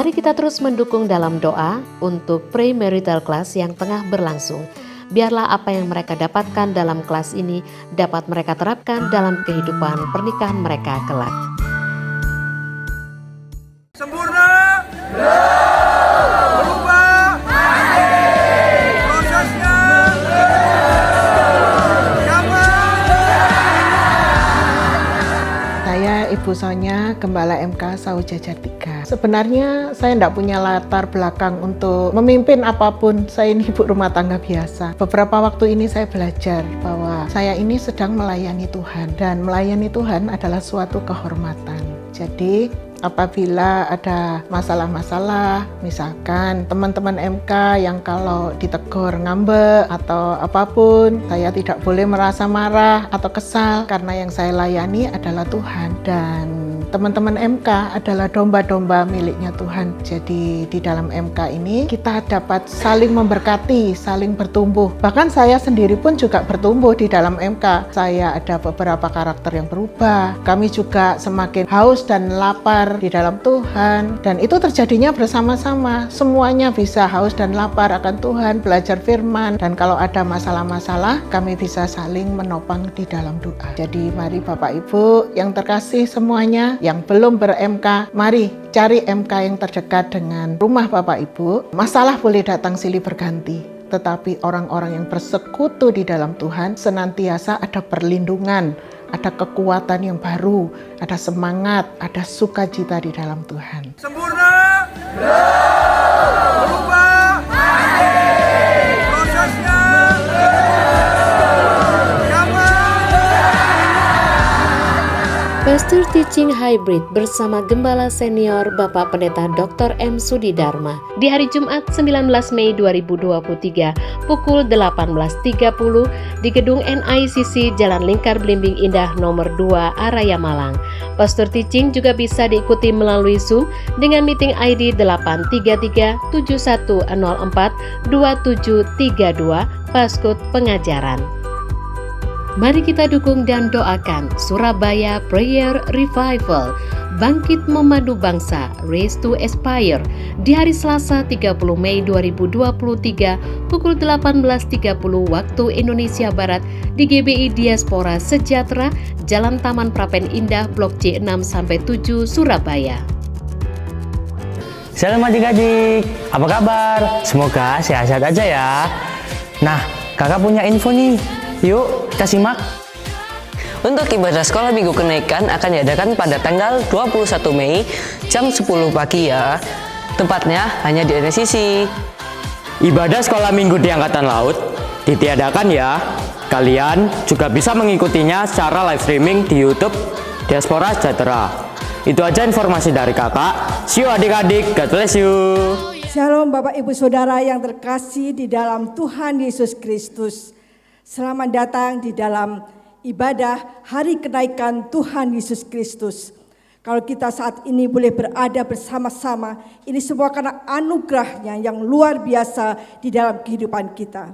Mari kita terus mendukung dalam doa untuk premarital class yang tengah berlangsung. Biarlah apa yang mereka dapatkan dalam kelas ini dapat mereka terapkan dalam kehidupan pernikahan mereka kelak. Sempurna? Berubah? Prosesnya? Saya Ibu Sonya, Gembala MK Sau Jajar 3. Sebenarnya saya tidak punya latar belakang untuk memimpin apapun. Saya ini ibu rumah tangga biasa. Beberapa waktu ini saya belajar bahwa saya ini sedang melayani Tuhan. Dan melayani Tuhan adalah suatu kehormatan. Jadi apabila ada masalah-masalah, misalkan teman-teman MK yang kalau ditegur ngambek atau apapun, saya tidak boleh merasa marah atau kesal karena yang saya layani adalah Tuhan. Dan teman-teman MK adalah domba-domba miliknya Tuhan. Jadi di dalam MK ini kita dapat saling memberkati, saling bertumbuh. Bahkan saya sendiri pun juga bertumbuh di dalam MK. Saya ada beberapa karakter yang berubah. Kami juga semakin haus dan lapar di dalam Tuhan, dan itu terjadinya bersama-sama. Semuanya bisa haus dan lapar akan Tuhan, belajar firman, dan kalau ada masalah-masalah kami bisa saling menopang di dalam doa. Jadi mari Bapak Ibu yang terkasih semuanya, yang belum ber-MK, mari cari MK yang terdekat dengan rumah Bapak Ibu. Masalah boleh datang silih berganti, tetapi orang-orang yang bersekutu di dalam Tuhan senantiasa ada perlindungan, ada kekuatan yang baru, ada semangat, ada sukacita di dalam Tuhan. Sempurna? Berubah? Prosesnya? Pastor Teaching Hybrid bersama Gembala Senior Bapak Pendeta Dr. M. Sudi Dharma di hari Jumat 19 Mei 2023 pukul 18.30 di gedung NICC Jalan Lingkar Belimbing Indah nomor 2 Araya Malang. Pastor Teaching juga bisa diikuti melalui Zoom dengan meeting ID 833-7104-2732 Paskut Pengajaran. Mari kita dukung dan doakan Surabaya Prayer Revival, Bangkit Memadu Bangsa, Race to Aspire di hari Selasa 30 Mei 2023 pukul 18.30 waktu Indonesia Barat di GBI Diaspora Sejahtera, Jalan Taman Prapen Indah, Blok C 6-7 Surabaya. Shalom adik-adik, apa kabar? Semoga sehat-sehat aja ya. Nah, kakak punya info nih. Yuk, kita simak. Untuk ibadah sekolah minggu kenaikan akan diadakan pada tanggal 21 Mei jam 10 pagi ya. Tempatnya hanya di NICC. Ibadah sekolah minggu di Angkatan Laut ditiadakan ya. Kalian juga bisa mengikutinya secara live streaming di YouTube Diaspora Sejahtera. Itu aja informasi dari kakak. See you adik-adik, God bless you. Shalom Bapak Ibu Saudara yang terkasih di dalam Tuhan Yesus Kristus. Selamat datang di dalam ibadah Hari Kenaikan Tuhan Yesus Kristus. Kalau kita saat ini boleh berada bersama-sama, ini semua karena anugerahnya yang luar biasa di dalam kehidupan kita.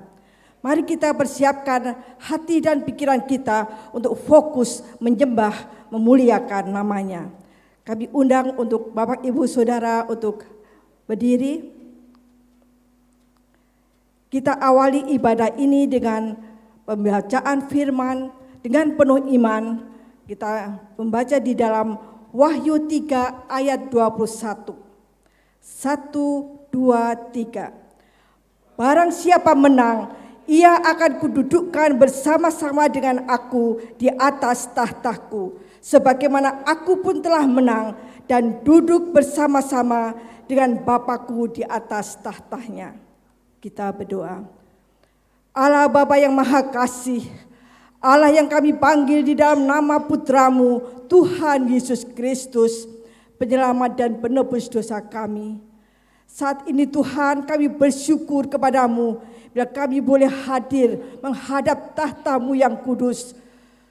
Mari kita persiapkan hati dan pikiran kita untuk fokus menyembah, memuliakan namanya. Kami undang untuk Bapak Ibu Saudara untuk berdiri. Kita awali ibadah ini dengan pembacaan firman dengan penuh iman. Kita membaca di dalam Wahyu 3 ayat 21. 1, 2, 3. Barang siapa menang, ia akan kududukkan bersama-sama dengan aku di atas tahtaku, sebagaimana aku pun telah menang dan duduk bersama-sama dengan Bapakku di atas tahtanya. Kita berdoa. Allah Bapa yang Maha Kasih, Allah yang kami panggil di dalam nama Putramu, Tuhan Yesus Kristus, penyelamat dan penebus dosa kami. Saat ini Tuhan, kami bersyukur kepadamu bila kami boleh hadir menghadap tahta-Mu yang kudus.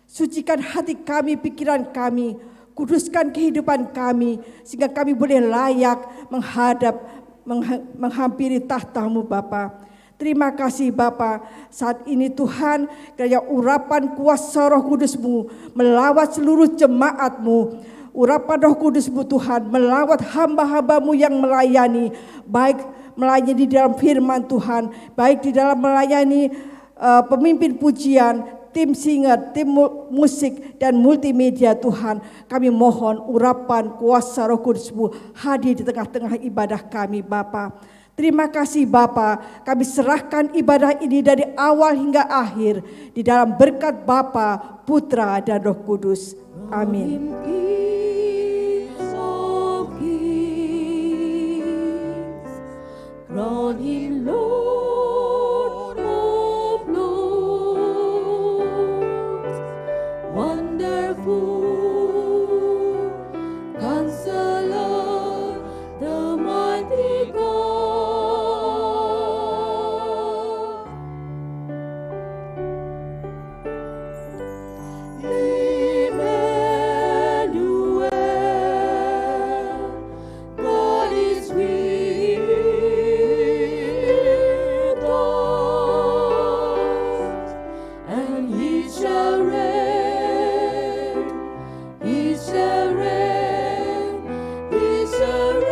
Sucikan hati kami, pikiran kami, kuduskan kehidupan kami, sehingga kami boleh layak menghampiri tahta-Mu Bapa. Terima kasih Bapa, saat ini Tuhan, kiranya urapan kuasa Roh Kudus-Mu melawat seluruh jemaat-Mu, urapan Roh Kudus-Mu Tuhan melawat hamba-hamba-Mu yang melayani, baik melayani di dalam firman Tuhan, baik di dalam melayani pemimpin pujian, tim singer, tim musik, dan multimedia Tuhan. Kami mohon urapan kuasa Roh Kudus-Mu hadir di tengah-tengah ibadah kami Bapa. Terima kasih Bapa, kami serahkan ibadah ini dari awal hingga akhir di dalam berkat Bapa, Putra, dan Roh Kudus. Amin. Crown him Lord of Lords, wonderful Counselor, the mighty God. Emmanuel, God is with us, and He shall reign, He shall reign, He shall reign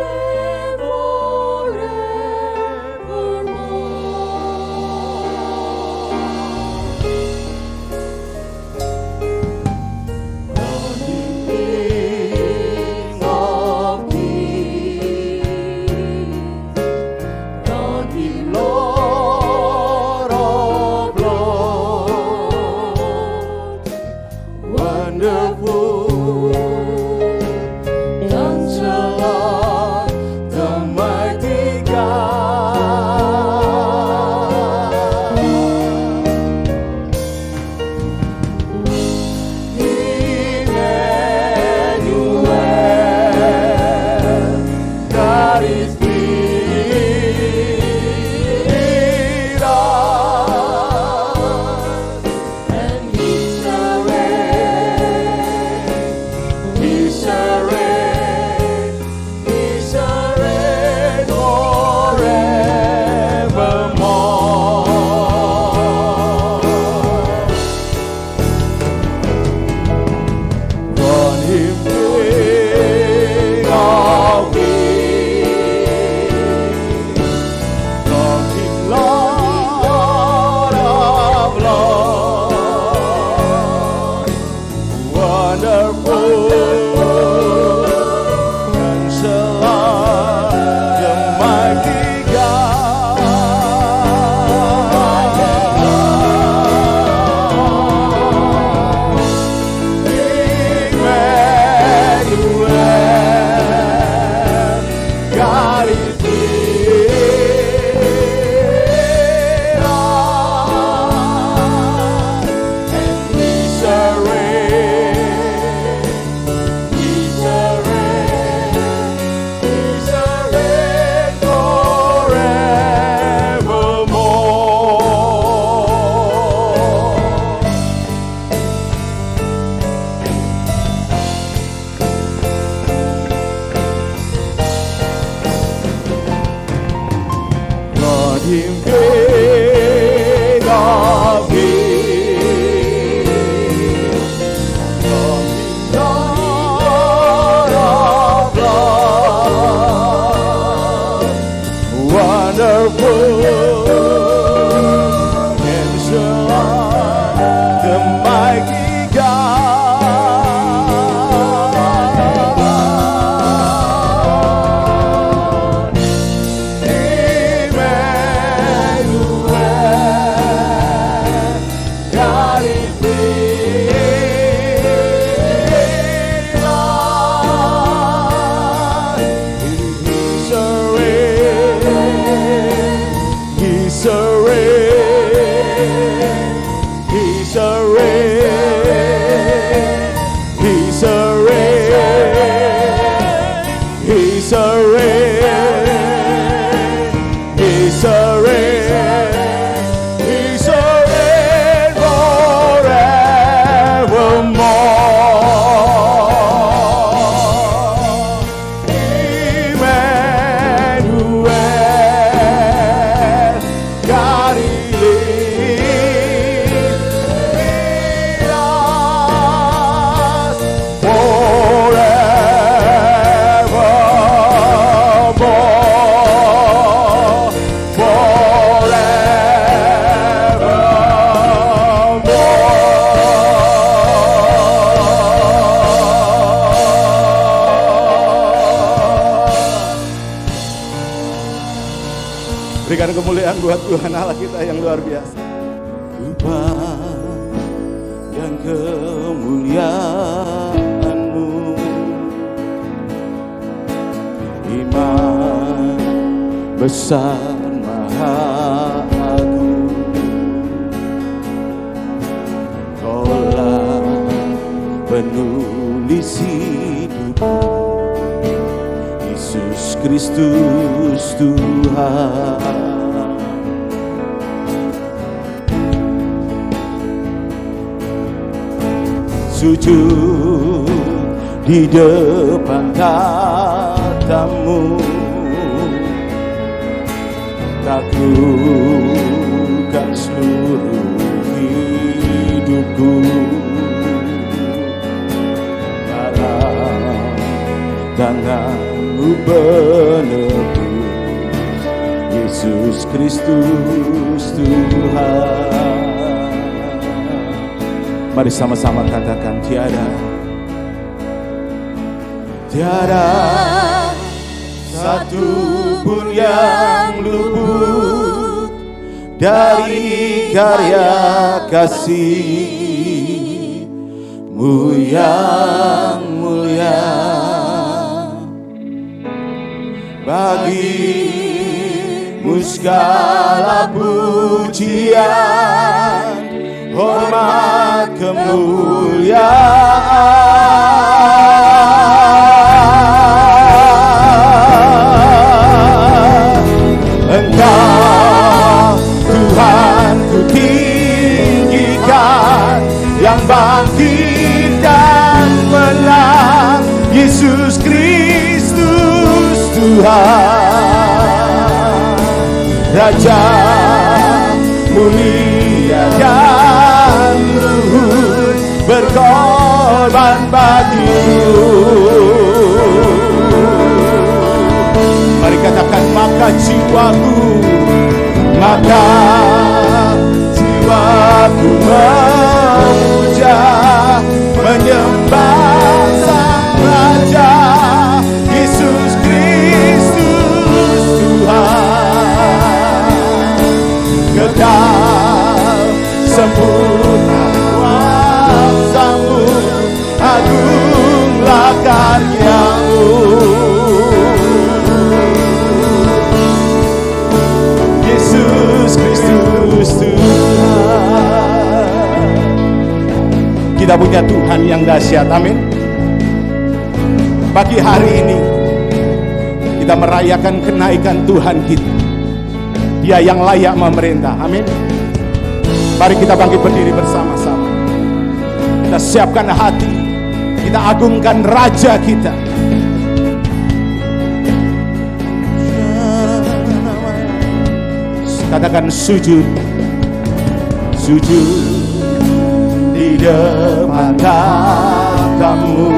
Berikan kemuliaan buat Tuhan Allah kita yang luar biasa. Dan kemuliaan-Mu, iman besar maha agung, Kaulah penulis hidup, Yesus Kristus Tuhan. Sujud di depan tatamu, taklukkan seluruh hidupku, dalam tangan-Mu penebus, Yesus Kristus Tuhan. Mari sama-sama katakan, tiada satu pun yang luput dari karya kasih-Mu yang mulia. Bagi-Mu segala pujian, hormat, kemuliaan. Engkau Tuhan ku tinggikan, yang bangkit dan menang, Yesus Kristus Tuhan. Raja mulia dan luhur, berkorban bagi-Mu. Mari katakan, maka jiwaku memuja, menyembah Sang Raja, Yesus Kristus Tuhan. Kekal sempurna kuasa-Mu, agunglah karya-Mu. Yesus Kristus Tuhan. Kita punya Tuhan yang dahsyat, amin. Pagi hari ini kita merayakan kenaikan Tuhan kita. Dia yang layak memerintah, amin. Mari kita bangkit berdiri bersama-sama. Kita siapkan hati, kita agungkan Raja kita. Katakan, sujud di depan tatamu,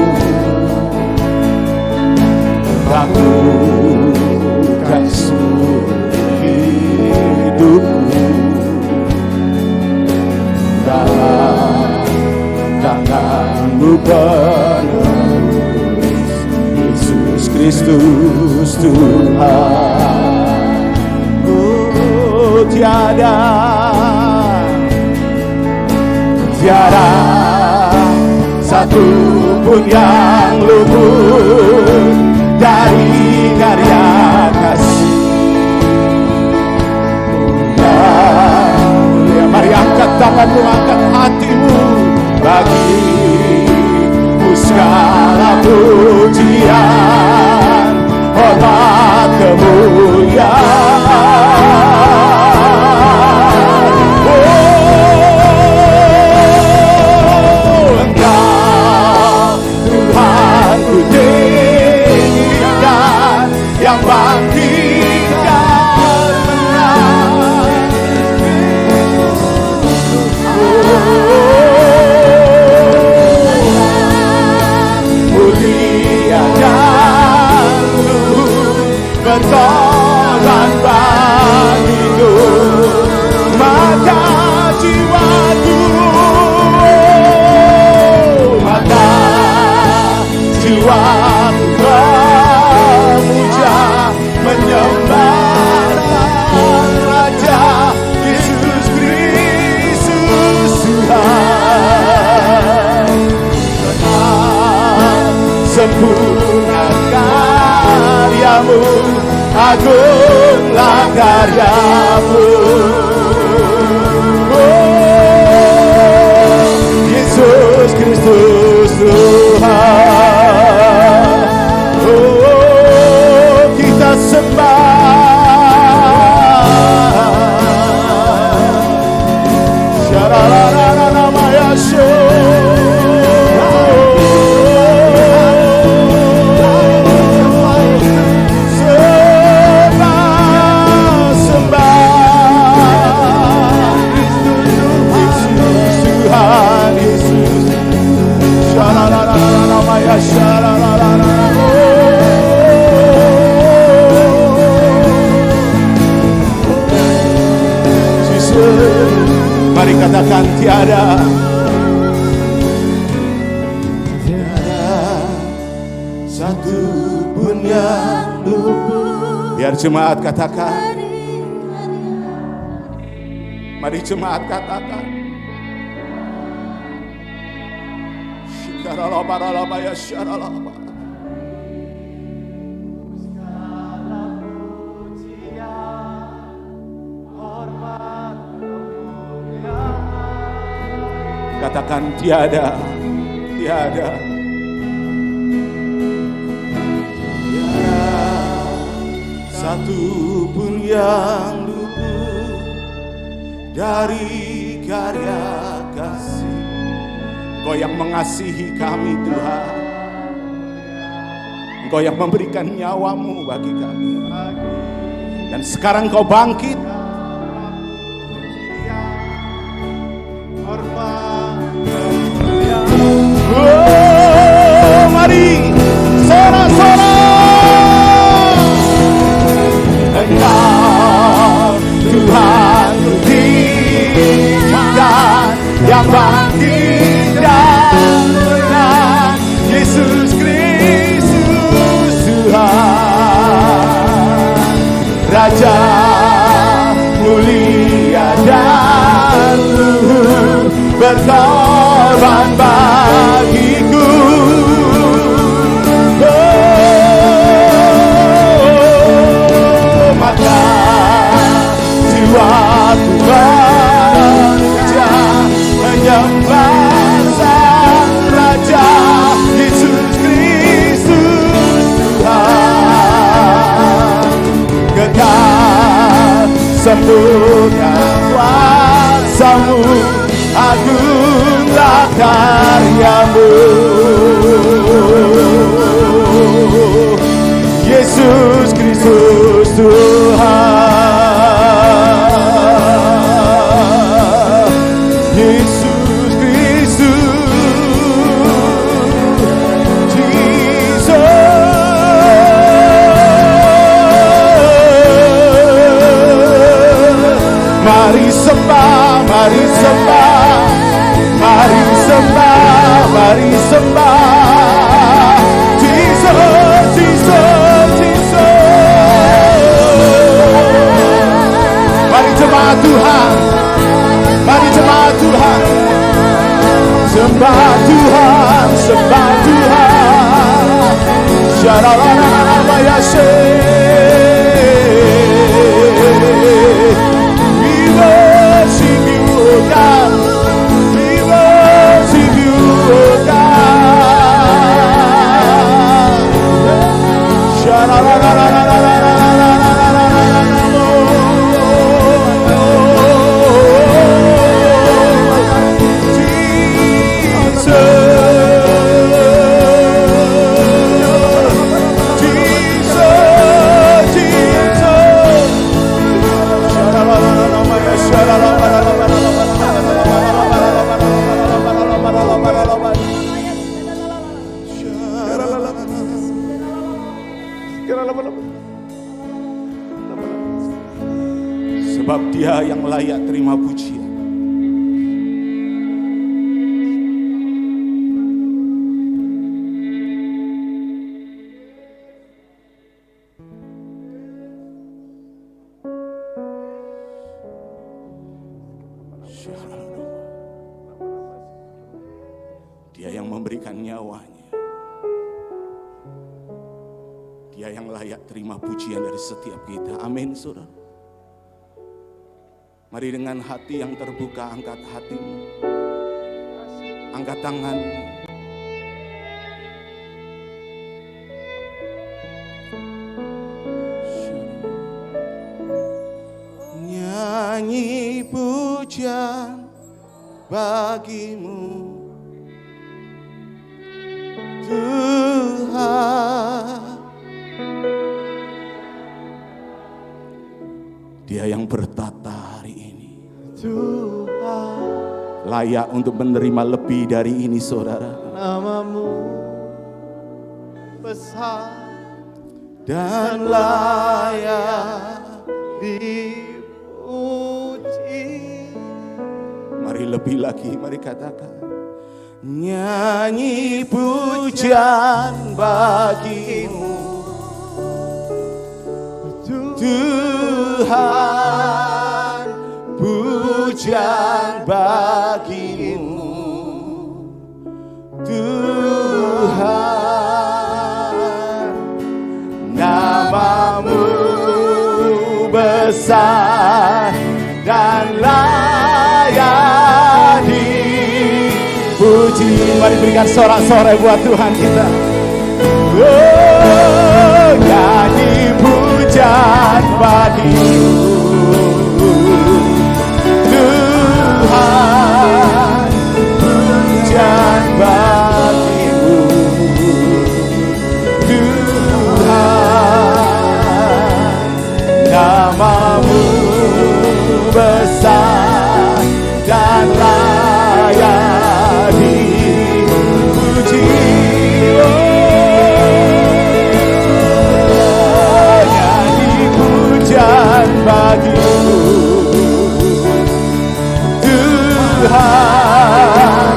lakukan seluruh hidupku, dalam tangan-Mu penebus, Yesus Kristus Tuhan. Oh, tiada satu pun yang luput dari karya kasih-Mu. Mari angkat tanganmu, angkat hatimu, bagi-Mu segala pujian, hormat, kemuliaan. Engkau Tuhan ku tinggikan, yang bangkit dan menang. Mulia dan luhur, berkorban bagiku, maka jiwaku memuja, menyembah Sang sempurna karyamu, agunglah karyamu. Oh, Yesus Kristus Tuhan. Oh, kita sembah. Sharararararaya Mari katakan tiada satu pun yang luput. Biar jemaat katakan. Mari jemaat katakan. Shikaralabaralabaya syaralaba. Katakan tiada, tiada, tiada satu pun yang luput dari karya kasih. Engkau yang mengasihi kami Tuhan, Engkau yang memberikan nyawamu bagi kami. Dan sekarang Engkau bangkit. Oh, mari sorak-sorak. Engkau Tuhan Tuhan yang bangkit dan menang, Yesus Kristus Tuhan, Raja mulia dan luhur, berkorban bagiku. Oh, maka jiwaku bekerja menyembah Sang Raja, Yesus Kristus Tuhan, kekal sempurna kuasa-Mu, agunglah karyamu, Yesus Kristus Tuhan, Yesus Kristus, Jesus. Mari sembah, mari sembah, mari sembah, mari sembah, Jesus, Jesus, Jesus. Mari jemaat Tuhan, mari jemaat Tuhan, sembah Tuhan, sembah Tuhan. Syaralala we worship you, O God. We worship you, O God. Sebab Dia yang layak terima pujian. Dia yang memberikan nyawanya Dia yang layak terima pujian dari setiap kita. Amin, saudara. Mari dengan hati yang terbuka, angkat hatimu, angkat tanganmu. Nyanyi pujian bagimu, Tuhan. Dia yang bertata hari ini, Tuhan, layak untuk menerima lebih dari ini, saudara. Namamu besar dan layak dipuji. Mari lebih lagi, mari katakan. Nyanyi pujian bagimu, Tuhan, pujian bagimu, Tuhan. Namamu besar dan layak dipuji. Mari berikan sorak-sorai buat Tuhan kita. Oh, nyanyi pujian bagimu, Tuhan, pujian bagimu, Tuhan. Namamu besar dan layak dipuji. Bagimu, Tuhan,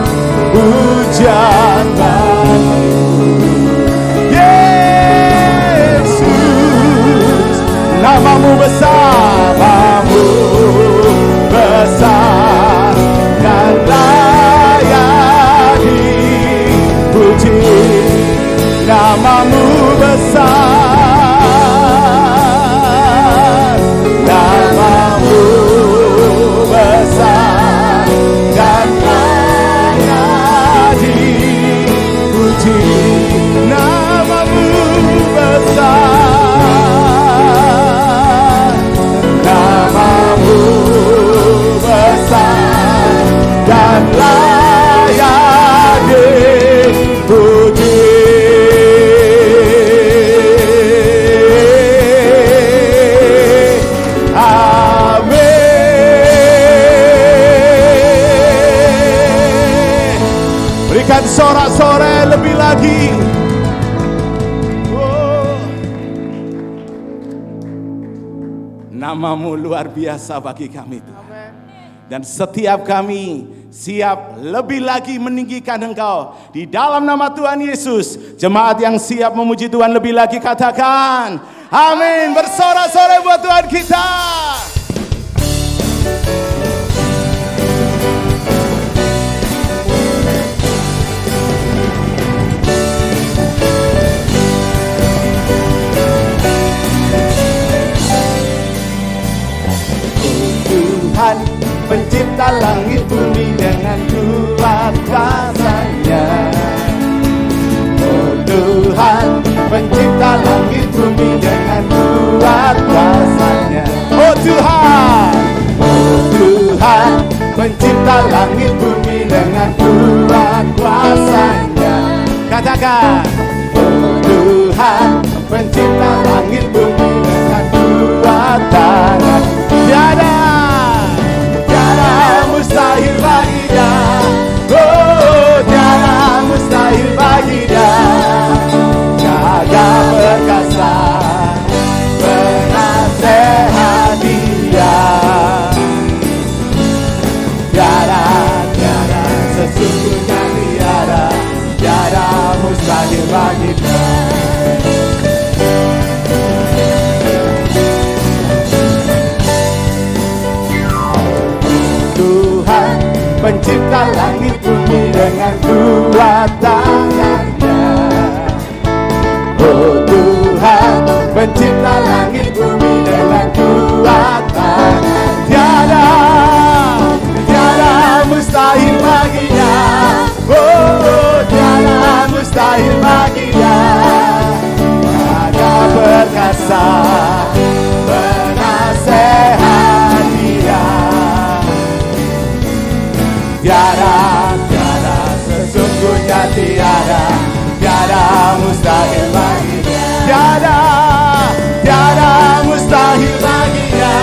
pujian bagimu, Yesus. Namamu besar, namamu besar dan layak dipuji. Namamu besar, namamu besar dan layak dipuji. Namamu besar, namamu besar dan layak dipuji. Berikan sorak-sorai lebih lagi. Oh. Namamu luar biasa bagi kami, Tuhan. Dan setiap kami siap lebih lagi meninggikan Engkau di dalam nama Tuhan Yesus. Jemaat yang siap memuji Tuhan lebih lagi katakan amin. Bersorak-sorai buat Tuhan kita. Tuhan pencipta langit bumi dengan kuat kuasa-Nya. Oh Tuhan pencipta langit bumi dengan kuat kuasa-Nya. Oh Tuhan, oh Tuhan pencipta langit bumi dengan kuat kuasa-Nya. Katakan, oh Tuhan pencipta langit bumi dengan kuat tangan. Tiada mustahil bagi Dia. Oh, tiada mustahil bagi Dia. Jaga perkasa, penasehat Dia. Tiada sesungguhnya tiada mustahil bagi Dia. Pencipta langit bumi dengan kuat tangan-Nya. Oh Tuhan pencipta langit bumi dengan kuatan. Tiada mustahil baginya. Oh, tiada mustahil baginya. Ada perkasa, penasehat Dia. Tiada sesungguhnya tiada mustahil baginya. Tiada mustahil baginya.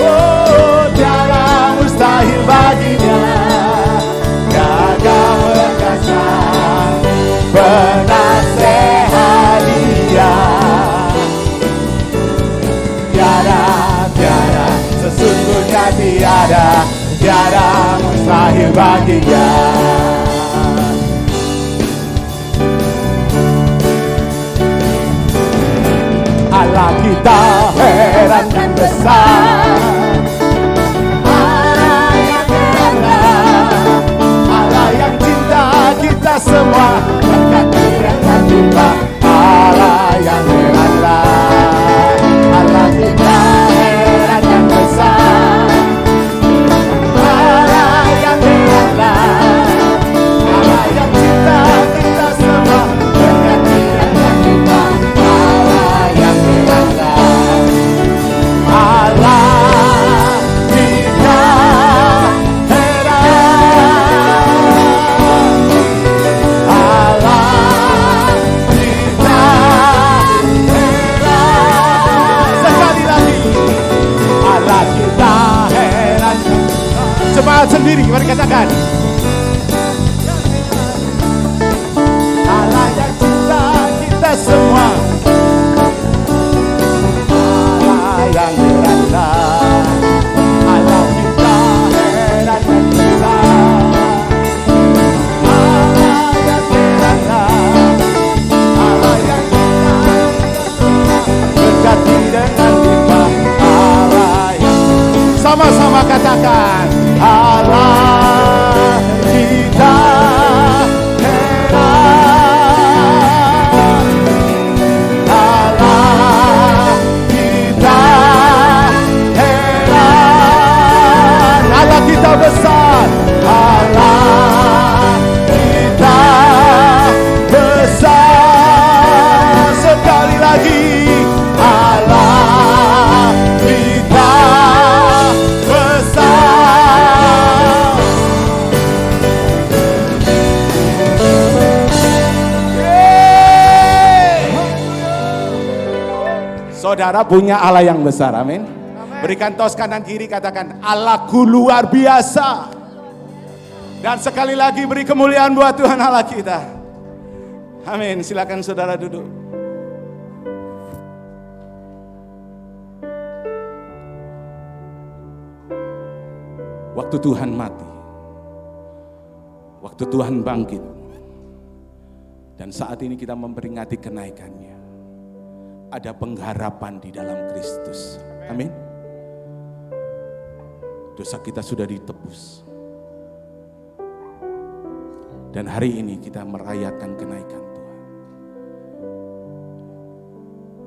Oh, tiada mustahil baginya. Gagah perkasa, penasehat Dia. Tiada sesungguhnya tiada mustahil baginya. Allah kita heran dan besar. Allah yang heran, Allah yang cinta kita semua. Berkati dan cinta, Allah yang heranlah. Allah kita heran dan besar. Allah yang heranlah, Allah yang cinta kita semua. Berkati dan cinta, Allah yang heranlah. Allah kita heran, Allah kita heran. Sekali lagi, Allah kita heran. Jemaat sendiri, mari katakan. Allah yang cinta kita semua. Allah yang heranlah, Allah kita heran dan besar. Allah yang heranlah, Allah yang cinta berkati dengan limpah. Allah yang sama-sama katakan, Allah kita heran, Allah kita heran, Allah kita besar, Allah kita besar. Sekali lagi, Allah kita besar. Saudara punya Allah yang besar, amin. Berikan tos kanan kiri, katakan Allahku luar biasa. Dan sekali lagi beri kemuliaan buat Tuhan Allah kita. Amin. Silakan saudara duduk. Waktu Tuhan mati, waktu Tuhan bangkit, dan saat ini kita memperingati kenaikannya. Ada pengharapan di dalam Kristus. Amin. Dosa kita sudah ditebus. Dan hari ini kita merayakan kenaikan Tuhan.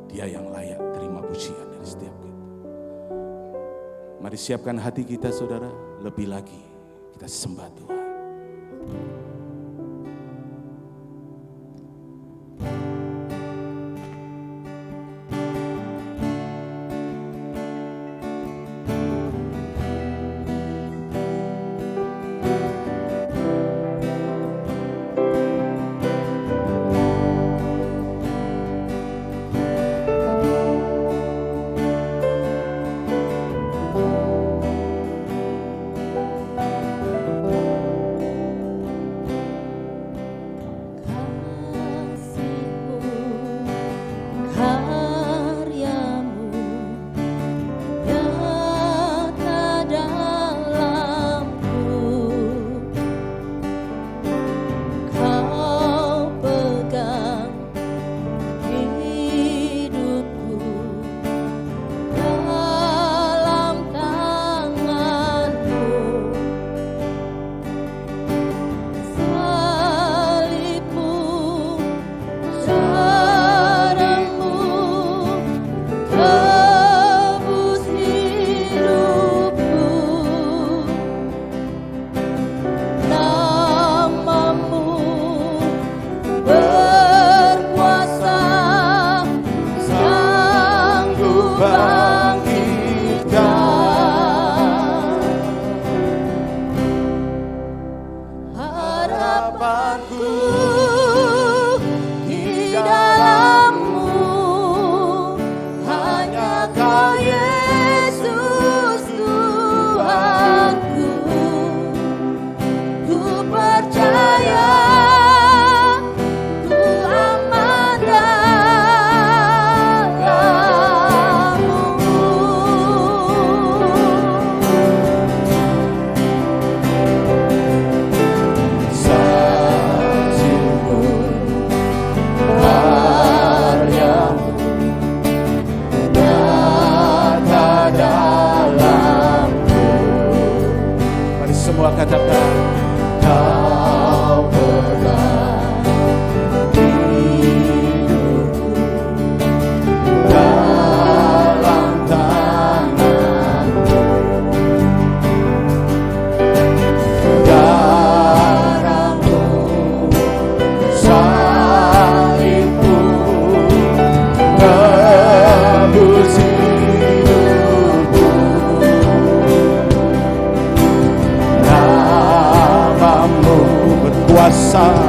Dia yang layak terima pujian dari setiap kita. Mari siapkan hati kita saudara, lebih lagi kita sembah Tuhan.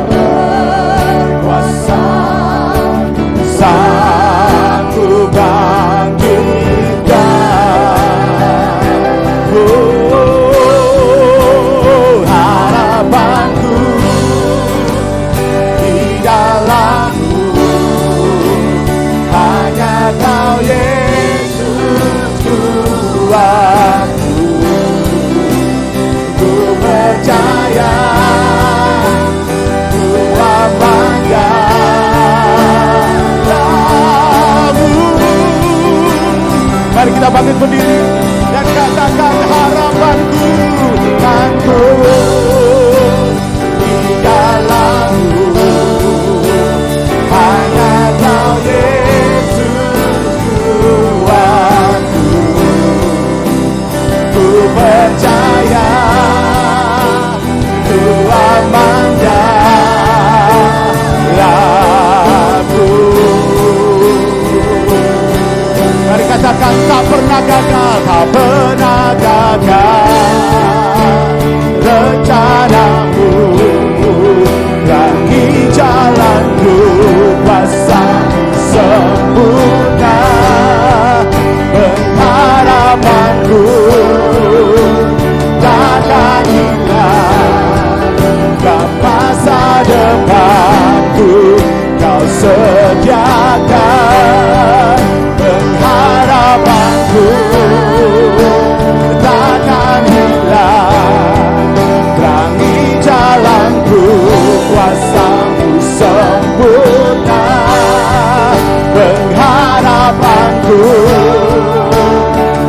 berkuasa, sanggup bangkitkan. Oh, harapanku di dalam-Mu, hanya Kau Yesus kuatku. Ku percaya, ku aman dalam-Mu. Mari kita bangkit berdiri dan katakan harapanku, kanku di dalam-Mu, hanya Kau Yesus kuatku. Ku percaya, ku aman dalam-Mu. Mari katakan tak pernah gagal, tak pernah gagal rencana-Mu. Kaki jalanku pasang sempurna, pengharapanku takkan hilang. Dan masa depanku Kau sediakan, pengharapanku takkan hilang. Terangi jalanku, kuasa-Mu sempurna, pengharapanku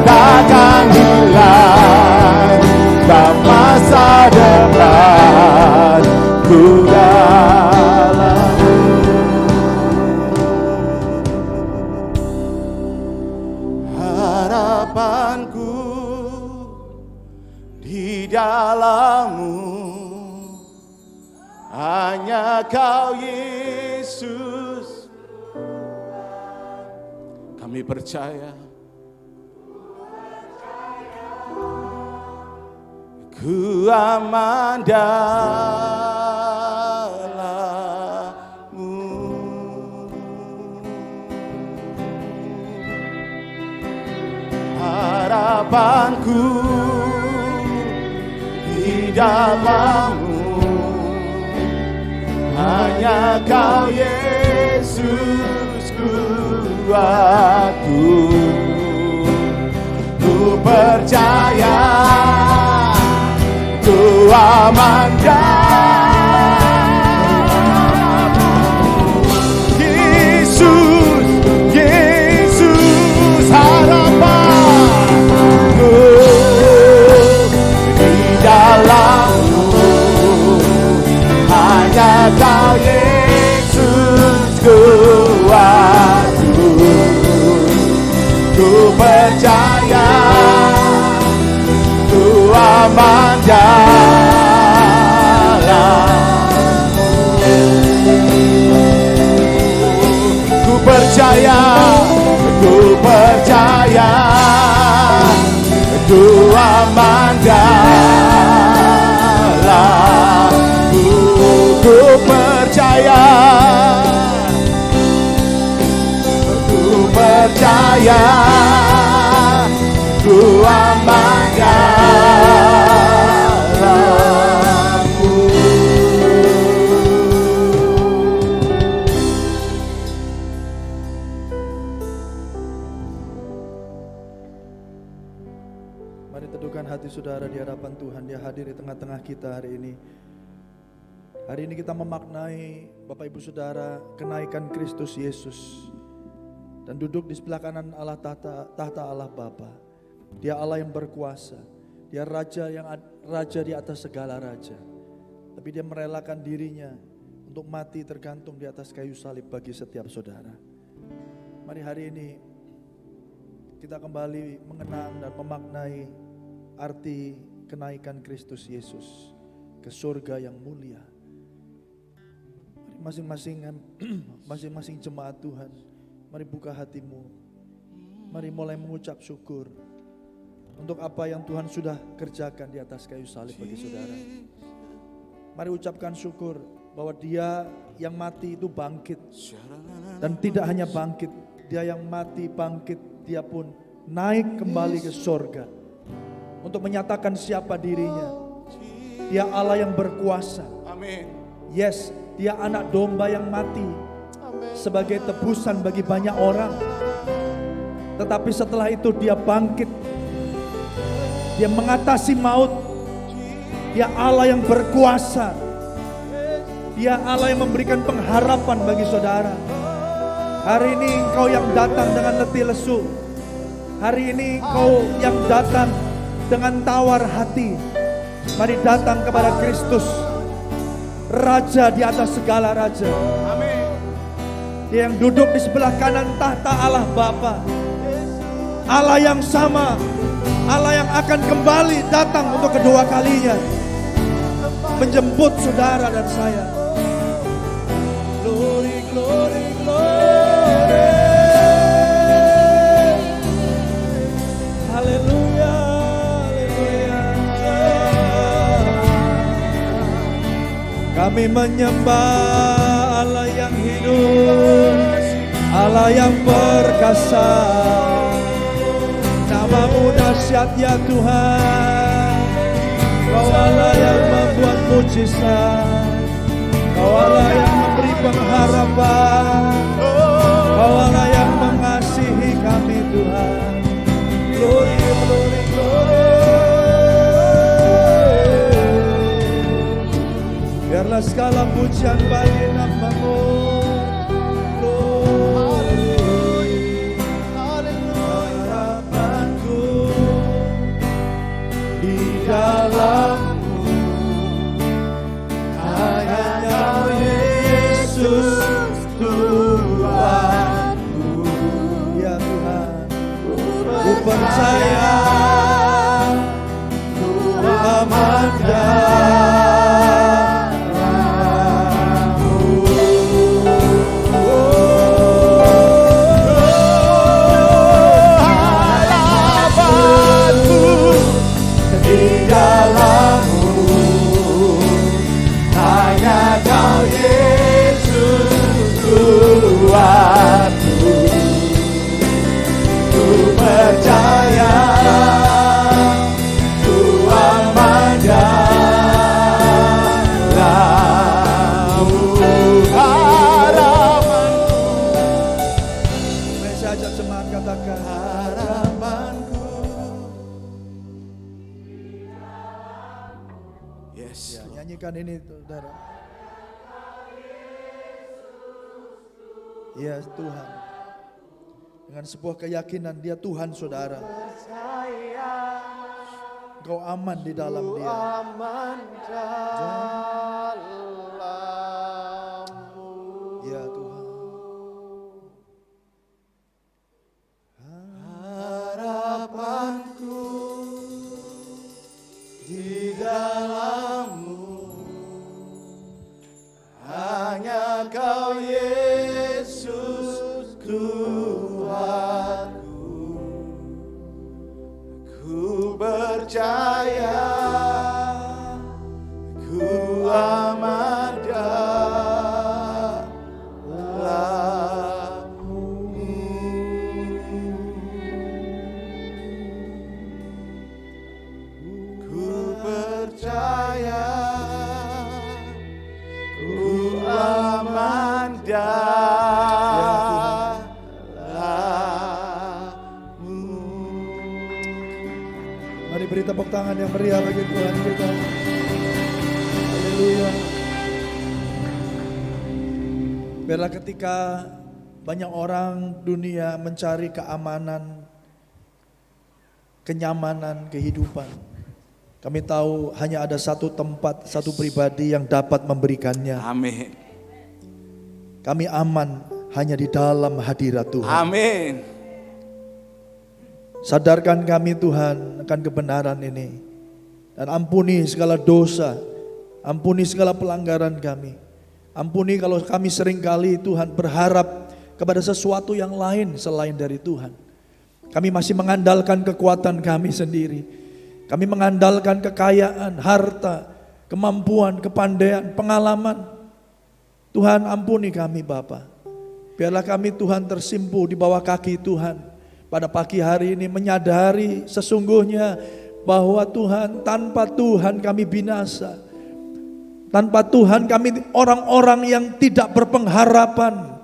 takkan hilang. Dan masa depanku dalam-Mu. Harapanku di dalam-Mu, hanya Kau Yesus. Kami percaya, ku aman dalam-Mu. Harapanku di dalam-Mu, hanya Kau Yesus kuatku. Ku percaya, ku aman dalam-Mu. Yesus, Yesus harapanku di dalam-Mu, hanya Kau Yesus kuatku. Ku percaya, ku aman dalam-Mu. Ku percaya, ku percaya, ku aman dalam-Mu. Ku percaya, ku percaya, ku aman dalam-Mu. Mari teduhkan hati saudara di hadapan Tuhan. Dia hadir di tengah-tengah kita hari ini. Hari ini kita memaknai Bapak Ibu Saudara kenaikan Kristus Yesus. Dan duduk di sebelah kanan Allah tahta Allah Bapa. Dia Allah yang berkuasa. Dia raja di atas segala raja. Tapi dia merelakan dirinya untuk mati tergantung di atas kayu salib bagi setiap saudara. Mari hari ini kita kembali mengenang dan memaknai arti kenaikan Kristus Yesus ke surga yang mulia. Masing-masing jemaat Tuhan, mari buka hatimu. Mari mulai mengucap syukur untuk apa yang Tuhan sudah kerjakan di atas kayu salib bagi saudara. Mari ucapkan syukur bahwa Dia yang mati itu bangkit. Dan tidak hanya bangkit, Dia yang mati bangkit, Dia pun naik kembali ke surga untuk menyatakan siapa dirinya. Dia Allah yang berkuasa. Amin. Yes, Dia anak domba yang mati sebagai tebusan bagi banyak orang. Tetapi setelah itu Dia bangkit. Dia mengatasi maut. Dia Allah yang berkuasa. Dia Allah yang memberikan pengharapan bagi saudara. Hari ini engkau yang datang dengan letih lesu. Hari ini engkau yang datang dengan tawar hati. Mari datang kepada Kristus, Raja di atas segala raja. Amin. Dia yang duduk di sebelah kanan tahta Allah Bapa. Allah yang sama, Allah yang akan kembali datang untuk kedua kalinya, menjemput saudara dan saya. Glory, glory, glory. Haleluya, haleluya. Kami menyembah Allah yang hidup, Allah yang perkasa. Namamu dahsyat ya Tuhan. Kau Allah yang membuat mujizat. Kau Allah yang memberi pengharapan. Kau Allah yang mengasihi kami Tuhan. Glory, glory, glory. Biarlah segala pujian bagi nama-Mu. Glory. Harapanku di dalam-Mu hanya Yesus Tuhanku. Ya Tuhan, ku percaya Tuhan nyanyikan ini saudara. Ya Tuhan, dengan sebuah keyakinan Dia Tuhan saudara. Engkau aman di dalam Dia. Ya Tuhan. Harapanku di dalam-Mu hanya Kau Yesus Tuhanku. Ku percaya ku aman dalam-Mu. Ku percaya ku aman dalam-Mu. Mari beri tepuk tangan yang meriah bagi Tuhan kita. Haleluya. Biarlah ketika banyak orang dunia mencari keamanan, kenyamanan, kehidupan, kami tahu hanya ada satu tempat, satu pribadi yang dapat memberikannya. Amin. Kami aman hanya di dalam hadirat Tuhan. Amin. Sadarkan kami Tuhan akan kebenaran ini. Dan ampuni segala dosa. Ampuni segala pelanggaran kami. Ampuni kalau kami seringkali Tuhan berharap kepada sesuatu yang lain selain dari Tuhan. Kami masih mengandalkan kekuatan kami sendiri. Kami mengandalkan kekayaan, harta, kemampuan, kepandaian, pengalaman. Tuhan ampuni kami Bapa. Biarlah kami Tuhan tersimpu di bawah kaki Tuhan. Pada pagi hari ini menyadari sesungguhnya bahwa Tuhan, tanpa Tuhan kami binasa. Tanpa Tuhan kami orang-orang yang tidak berpengharapan.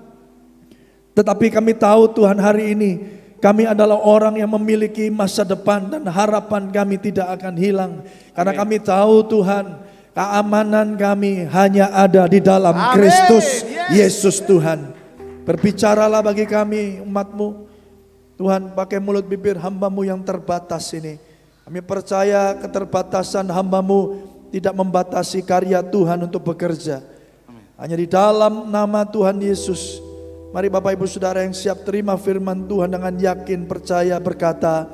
Tetapi kami tahu Tuhan hari ini kami adalah orang yang memiliki masa depan dan harapan kami tidak akan hilang. Karena kami tahu Tuhan, keamanan kami hanya ada di dalam Kristus Yesus Tuhan. Berbicaralah bagi kami umat-Mu. Tuhan, pakai mulut bibir hamba-Mu yang terbatas ini. Kami percaya keterbatasan hamba-Mu tidak membatasi karya Tuhan untuk bekerja. Hanya di dalam nama Tuhan Yesus. Mari Bapak Ibu Saudara yang siap terima firman Tuhan dengan yakin percaya berkata,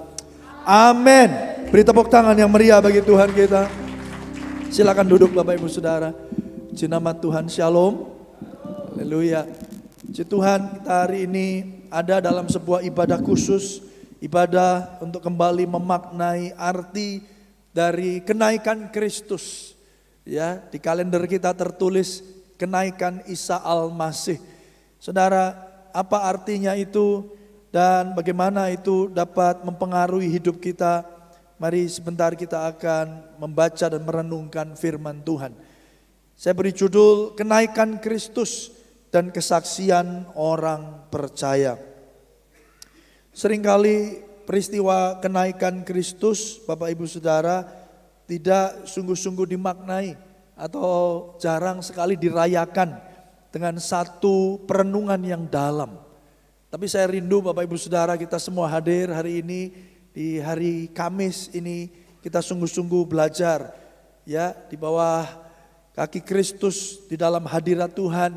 amin. Beri tepuk tangan yang meriah bagi Tuhan kita. Silakan duduk Bapak Ibu Saudara. Puji nama Tuhan, shalom. Haleluya. Puji Tuhan, kita hari ini ada dalam sebuah ibadah khusus. Ibadah untuk kembali memaknai arti dari kenaikan Kristus. Ya, di kalender kita tertulis kenaikan Isa Al-Masih. Saudara, apa artinya itu dan bagaimana itu dapat mempengaruhi hidup kita? Mari sebentar kita akan membaca dan merenungkan firman Tuhan. Saya beri judul Kenaikan Kristus dan Kesaksian Orang Percaya. Seringkali peristiwa kenaikan Kristus, Bapak Ibu Saudara, tidak sungguh-sungguh dimaknai atau jarang sekali dirayakan dengan satu perenungan yang dalam. Tapi saya rindu Bapak Ibu Saudara kita semua hadir hari ini di hari Kamis ini, kita sungguh-sungguh belajar ya di bawah kaki Kristus di dalam hadirat Tuhan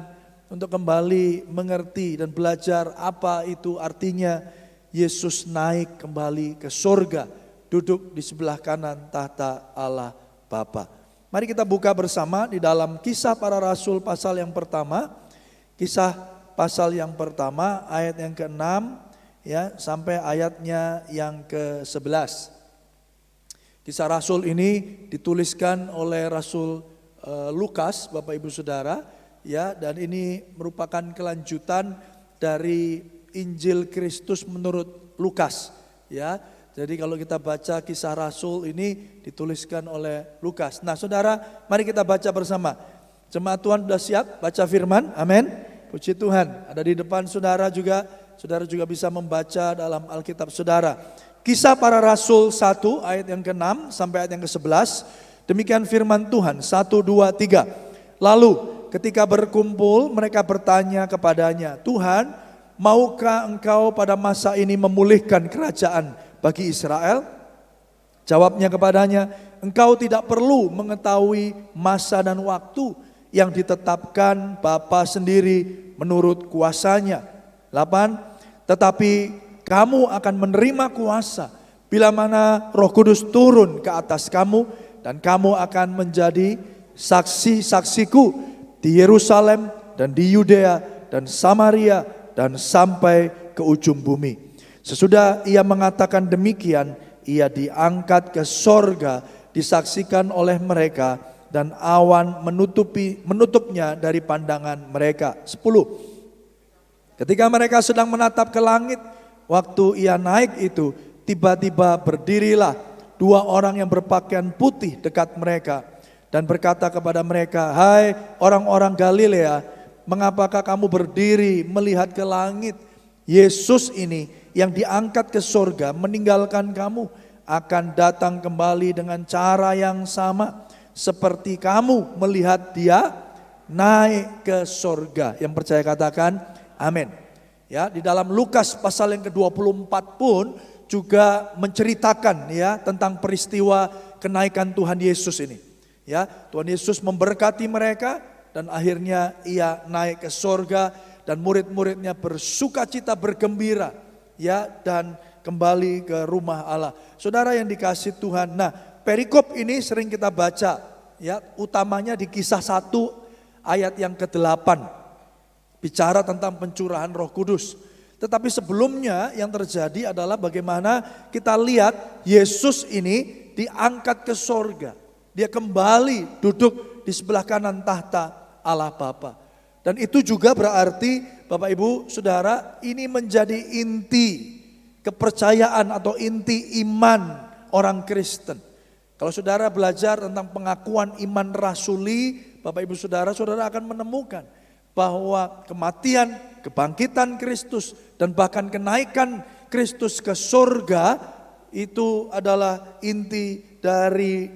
untuk kembali mengerti dan belajar apa itu artinya Yesus naik kembali ke surga, duduk di sebelah kanan tahta Allah Bapa. Mari kita buka bersama di dalam Kisah Para Rasul pasal yang pertama. Kisah pasal yang pertama ayat yang ke-6 ya sampai ayatnya yang ke-11. Kisah Rasul ini dituliskan oleh Rasul Lukas, Bapak Ibu Saudara, ya, dan ini merupakan kelanjutan dari Injil Kristus menurut Lukas, ya. Jadi kalau kita baca Kisah Rasul ini dituliskan oleh Lukas. Nah saudara, mari kita baca bersama. Jemaat Tuhan sudah siap baca firman? Amin. Puji Tuhan. Ada di depan saudara juga bisa membaca dalam Alkitab saudara. Kisah Para Rasul 1 ayat yang ke-6 sampai ayat yang ke-11. Demikian firman Tuhan, 1, 2, 3. Lalu ketika berkumpul mereka bertanya kepadanya, Tuhan, maukah engkau pada masa ini memulihkan kerajaan bagi Israel? Jawabnya kepadanya, engkau tidak perlu mengetahui masa dan waktu yang ditetapkan Bapa sendiri menurut kuasanya. 8. Tetapi kamu akan menerima kuasa bila mana Roh Kudus turun ke atas kamu, dan kamu akan menjadi saksi-saksiku di Yerusalem dan di Yudea dan Samaria dan sampai ke ujung bumi. Sesudah ia mengatakan demikian, ia diangkat ke sorga, disaksikan oleh mereka, dan awan menutupnya dari pandangan mereka. 10. Ketika mereka sedang menatap ke langit, waktu ia naik itu, tiba-tiba berdirilah 2 orang yang berpakaian putih dekat mereka, dan berkata kepada mereka, hai orang-orang Galilea, mengapakah kamu berdiri melihat ke langit? Yesus ini yang diangkat ke sorga meninggalkan kamu, akan datang kembali dengan cara yang sama seperti kamu melihat dia naik ke sorga. Yang percaya katakan amin. Ya, di dalam Lukas pasal yang ke-24 pun juga menceritakan ya tentang peristiwa kenaikan Tuhan Yesus ini. Ya, Tuhan Yesus memberkati mereka dan akhirnya ia naik ke sorga dan murid-muridnya bersukacita bergembira ya dan kembali ke rumah Allah. Saudara yang dikasihi Tuhan, nah perikop ini sering kita baca ya, utamanya di Kisah 1 ayat yang ke-8, bicara tentang pencurahan Roh Kudus. Tetapi sebelumnya yang terjadi adalah bagaimana kita lihat Yesus ini diangkat ke sorga. Dia kembali duduk di sebelah kanan tahta Allah Bapa. Dan itu juga berarti Bapak Ibu Saudara, ini menjadi inti kepercayaan atau inti iman orang Kristen. Kalau saudara belajar tentang pengakuan iman rasuli, Bapak Ibu Saudara, saudara akan menemukan bahwa kematian, kebangkitan Kristus, dan bahkan kenaikan Kristus ke surga itu adalah inti dari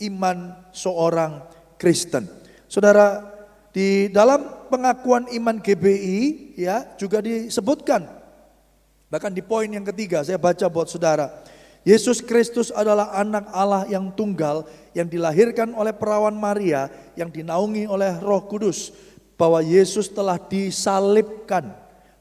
iman seorang Kristen. Saudara, di dalam pengakuan iman GBI ya juga disebutkan, bahkan di poin yang ketiga saya baca buat saudara, Yesus Kristus adalah anak Allah yang tunggal yang dilahirkan oleh perawan Maria yang dinaungi oleh Roh Kudus, bahwa Yesus telah disalibkan,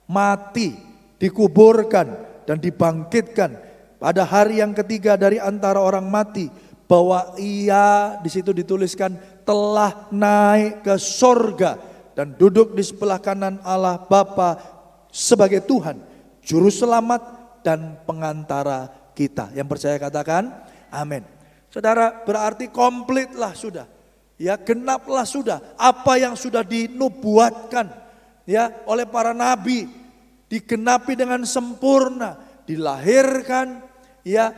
mati, dikuburkan dan dibangkitkan pada hari yang ketiga dari antara orang mati, bahwa ia di situ dituliskan telah naik ke sorga dan duduk di sebelah kanan Allah Bapa sebagai Tuhan, Juru Selamat dan pengantara kita. Yang percaya katakan amin. Saudara, berarti komplitlah sudah, ya genaplah sudah apa yang sudah dinubuatkan ya oleh para nabi, digenapi dengan sempurna, dilahirkan, ya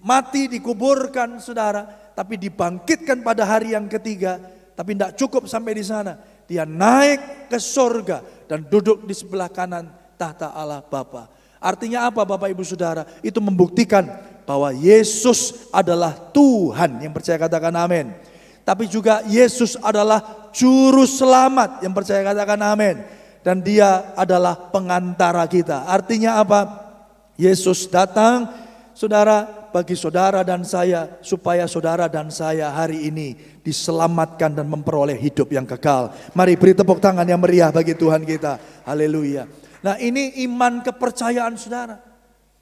mati, dikuburkan saudara, tapi dibangkitkan pada hari yang ketiga. Tapi tidak cukup sampai di sana, dia naik ke sorga dan duduk di sebelah kanan tahta Allah Bapa. Artinya apa Bapak Ibu Saudara? Itu membuktikan bahwa Yesus adalah Tuhan. Yang percaya katakan amin. Tapi juga Yesus adalah Juru Selamat. Yang percaya katakan amin. Dan dia adalah pengantara kita. Artinya apa? Yesus datang saudara bagi saudara dan saya, supaya saudara dan saya hari ini diselamatkan dan memperoleh hidup yang kekal. Mari beri tepuk tangan yang meriah bagi Tuhan kita. Haleluya. Nah, ini iman kepercayaan saudara.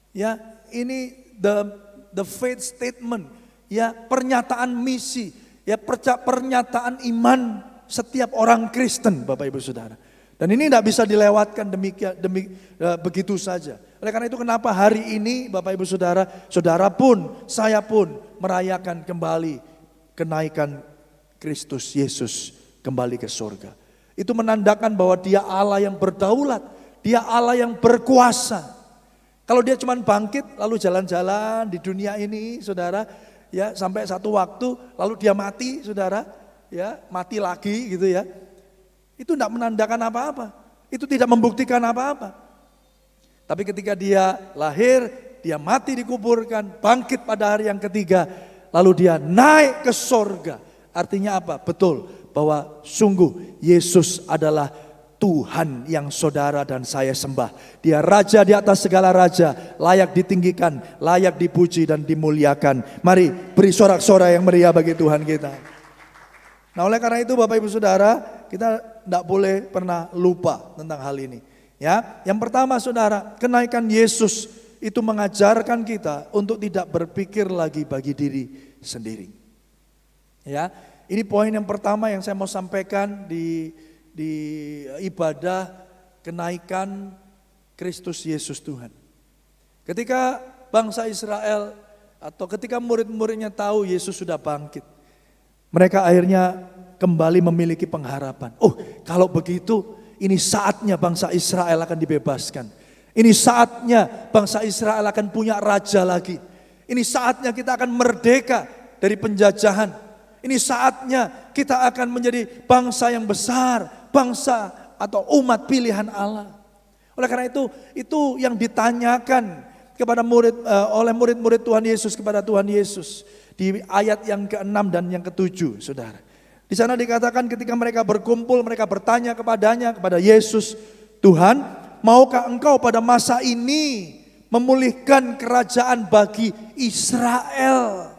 Ya, ini the faith statement, ya pernyataan misi, ya pernyataan iman setiap orang Kristen, Bapak Ibu Saudara. Dan ini tidak bisa dilewatkan begitu saja. Oleh karena itu kenapa hari ini Bapak Ibu Saudara, saudara pun, saya pun merayakan kembali kenaikan Kristus Yesus kembali ke surga. Itu menandakan bahwa dia Allah yang berdaulat. Dia Allah yang berkuasa. Kalau dia cuma bangkit lalu jalan-jalan di dunia ini saudara, ya sampai satu waktu lalu dia mati saudara, ya mati lagi gitu ya. Itu tidak menandakan apa-apa. Itu tidak membuktikan apa-apa. Tapi ketika dia lahir, dia mati dikuburkan, bangkit pada hari yang ketiga, lalu dia naik ke sorga. Artinya apa? Betul bahwa sungguh Yesus adalah Tuhan yang saudara dan saya sembah. Dia raja di atas segala raja, layak ditinggikan, layak dipuji dan dimuliakan. Mari beri sorak-sorai yang meriah bagi Tuhan kita. Nah, oleh karena itu Bapak Ibu Saudara, kita tidak boleh pernah lupa tentang hal ini. Ya, yang pertama saudara, kenaikan Yesus itu mengajarkan kita untuk tidak berpikir lagi bagi diri sendiri. Ya, ini poin yang pertama yang saya mau sampaikan di ibadah kenaikan Kristus Yesus Tuhan. Ketika bangsa Israel atau ketika murid-muridnya tahu Yesus sudah bangkit, mereka akhirnya kembali memiliki pengharapan. Oh, kalau begitu ini saatnya bangsa Israel akan dibebaskan. Ini saatnya bangsa Israel akan punya raja lagi. Ini saatnya kita akan merdeka dari penjajahan. Ini saatnya kita akan menjadi bangsa yang besar, bangsa atau umat pilihan Allah. Oleh karena itu yang ditanyakan kepada oleh murid-murid Tuhan Yesus kepada Tuhan Yesus di ayat yang ke-6 dan yang ke-7, saudara. Di sana dikatakan ketika mereka berkumpul, mereka bertanya kepada Yesus, Tuhan, maukah engkau pada masa ini memulihkan kerajaan bagi Israel?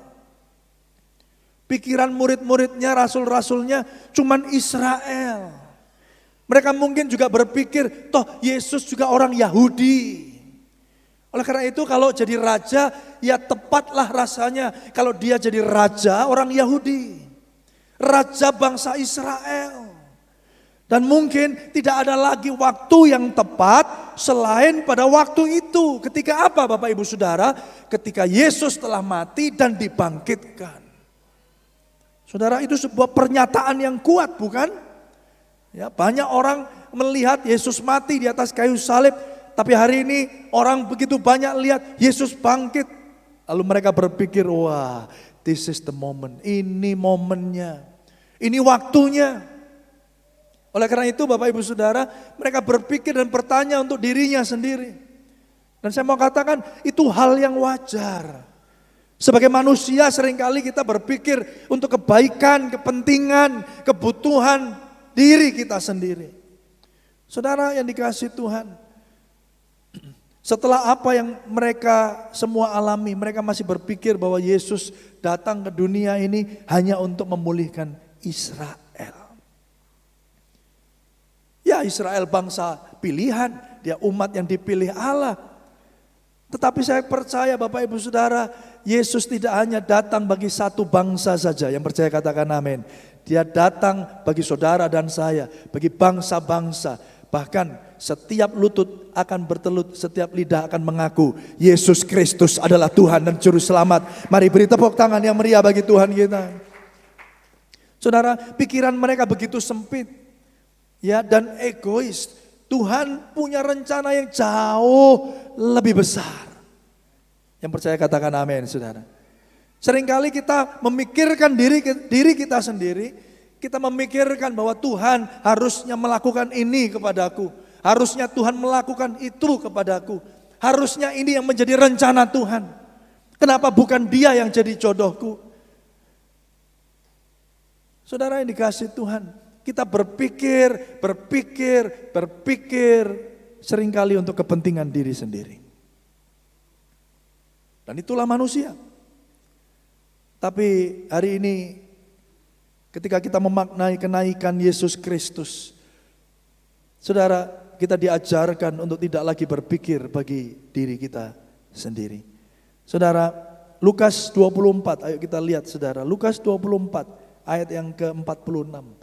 Pikiran murid-muridnya, rasul-rasulnya cuman Israel. Mereka mungkin juga berpikir, toh Yesus juga orang Yahudi. Oleh karena itu kalau jadi raja, ya tepatlah rasanya kalau dia jadi raja orang Yahudi. Raja bangsa Israel. Dan mungkin tidak ada lagi waktu yang tepat selain pada waktu itu. Ketika apa Bapak Ibu Saudara? Ketika Yesus telah mati dan dibangkitkan. Saudara, itu sebuah pernyataan yang kuat bukan? Ya, banyak orang melihat Yesus mati di atas kayu salib, tapi hari ini orang begitu banyak lihat Yesus bangkit. Lalu mereka berpikir, wah, this is the moment. Ini momennya. Ini waktunya. Oleh karena itu Bapak Ibu Saudara, mereka berpikir dan bertanya untuk dirinya sendiri. Dan saya mau katakan itu hal yang wajar. Sebagai manusia seringkali kita berpikir untuk kebaikan, kepentingan, kebutuhan diri kita sendiri. Saudara yang dikasihi Tuhan, setelah apa yang mereka semua alami, mereka masih berpikir bahwa Yesus datang ke dunia ini hanya untuk memulihkan Israel. Ya, Israel bangsa pilihan, dia umat yang dipilih Allah. Tetapi saya percaya Bapak Ibu Saudara, Yesus tidak hanya datang bagi satu bangsa saja. Yang percaya katakan amin. Dia datang bagi saudara dan saya, bagi bangsa-bangsa. Bahkan setiap lutut akan bertelut, setiap lidah akan mengaku Yesus Kristus adalah Tuhan dan Juru Selamat. Mari beri tepuk tangan yang meriah bagi Tuhan kita. Saudara, pikiran mereka begitu sempit, ya, dan egois. Tuhan punya rencana yang jauh lebih besar. Yang percaya katakan amin, saudara. Seringkali kita memikirkan diri kita sendiri, kita memikirkan bahwa Tuhan harusnya melakukan ini kepadaku, harusnya Tuhan melakukan itu kepadaku, harusnya ini yang menjadi rencana Tuhan. Kenapa bukan dia yang jadi jodohku? Saudara yang dikasihi Tuhan, kita berpikir seringkali untuk kepentingan diri sendiri. Dan itulah manusia. Tapi hari ini ketika kita memaknai kenaikan Yesus Kristus, saudara, kita diajarkan untuk tidak lagi berpikir bagi diri kita sendiri. Saudara, Lukas 24, ayo kita lihat saudara, Lukas 24 ayat yang ke-46.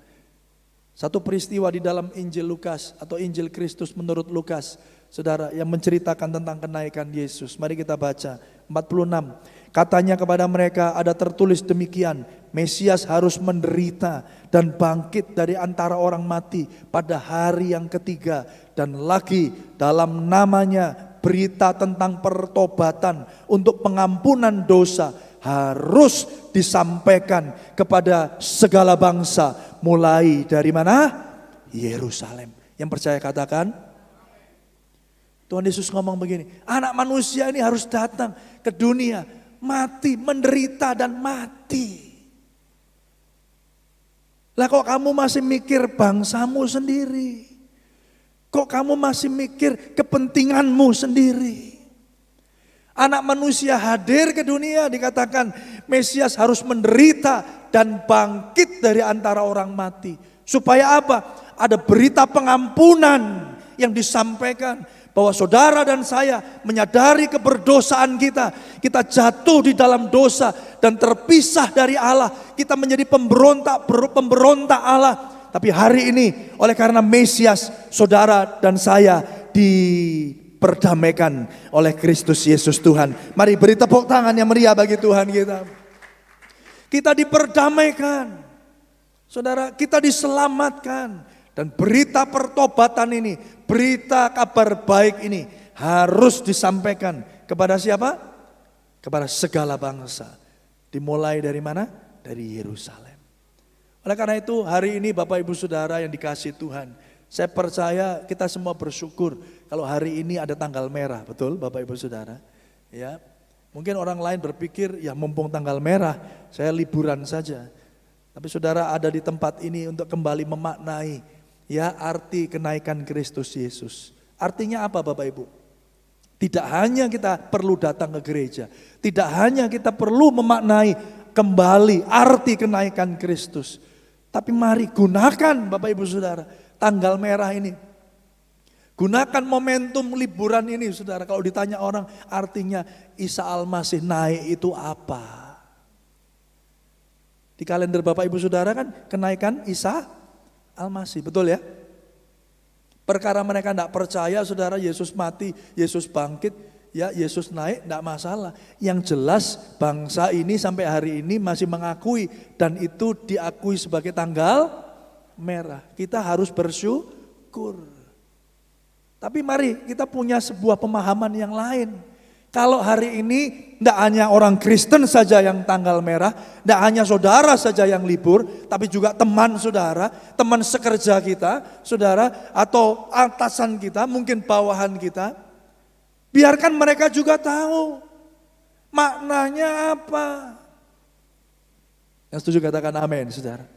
Satu peristiwa di dalam Injil Lukas atau Injil Kristus menurut Lukas, saudara, yang menceritakan tentang kenaikan Yesus. Mari kita baca 46. Katanya kepada mereka, ada tertulis demikian, Mesias harus menderita dan bangkit dari antara orang mati pada hari yang ketiga. Dan lagi dalam namanya berita tentang pertobatan untuk pengampunan dosa harus disampaikan kepada segala bangsa. Mulai dari mana? Yerusalem. Yang percaya katakan, Tuhan Yesus ngomong begini, anak manusia ini harus datang ke dunia, mati, menderita dan mati. Lah kok kamu masih mikir bangsamu sendiri? Kok kamu masih mikir kepentinganmu sendiri? Anak manusia hadir ke dunia, dikatakan Mesias harus menderita dan bangkit dari antara orang mati. Supaya apa? Ada berita pengampunan yang disampaikan. Bahwa saudara dan saya menyadari keberdosaan kita. Kita jatuh di dalam dosa dan terpisah dari Allah. Kita menjadi pemberontak Allah. Tapi hari ini oleh karena Mesias, saudara dan saya diperdamaikan oleh Kristus Yesus Tuhan. Mari beri tepuk tangan yang meriah bagi Tuhan kita. Kita diperdamaikan. Saudara, kita diselamatkan. Dan berita pertobatan ini, berita kabar baik ini harus disampaikan kepada siapa? Kepada segala bangsa. Dimulai dari mana? Dari Yerusalem. Oleh karena itu hari ini Bapak Ibu Saudara yang dikasihi Tuhan, saya percaya kita semua bersyukur kalau hari ini ada tanggal merah, betul Bapak Ibu Saudara? Ya, mungkin orang lain berpikir ya mumpung tanggal merah, saya liburan saja. Tapi saudara ada di tempat ini untuk kembali memaknai ya arti kenaikan Kristus Yesus. Artinya apa Bapak Ibu? Tidak hanya kita perlu datang ke gereja, tidak hanya kita perlu memaknai kembali arti kenaikan Kristus, tapi mari gunakan Bapak Ibu Saudara tanggal merah ini. Gunakan momentum liburan ini saudara. Kalau ditanya orang artinya Isa Al-Masih naik itu apa? Di kalender Bapak Ibu Saudara kan kenaikan Isa Al-Masih, betul ya? Perkara mereka tidak percaya saudara Yesus mati, Yesus bangkit, ya Yesus naik, tidak masalah. Yang jelas bangsa ini sampai hari ini masih mengakui dan itu diakui sebagai tanggal merah. Kita harus bersyukur. Tapi mari kita punya sebuah pemahaman yang lain. Kalau hari ini tidak hanya orang Kristen saja yang tanggal merah, tidak hanya saudara saja yang libur, tapi juga teman saudara, teman sekerja kita, saudara, atau atasan kita, mungkin bawahan kita. Biarkan mereka juga tahu maknanya apa. Yang setuju katakan amin, saudara.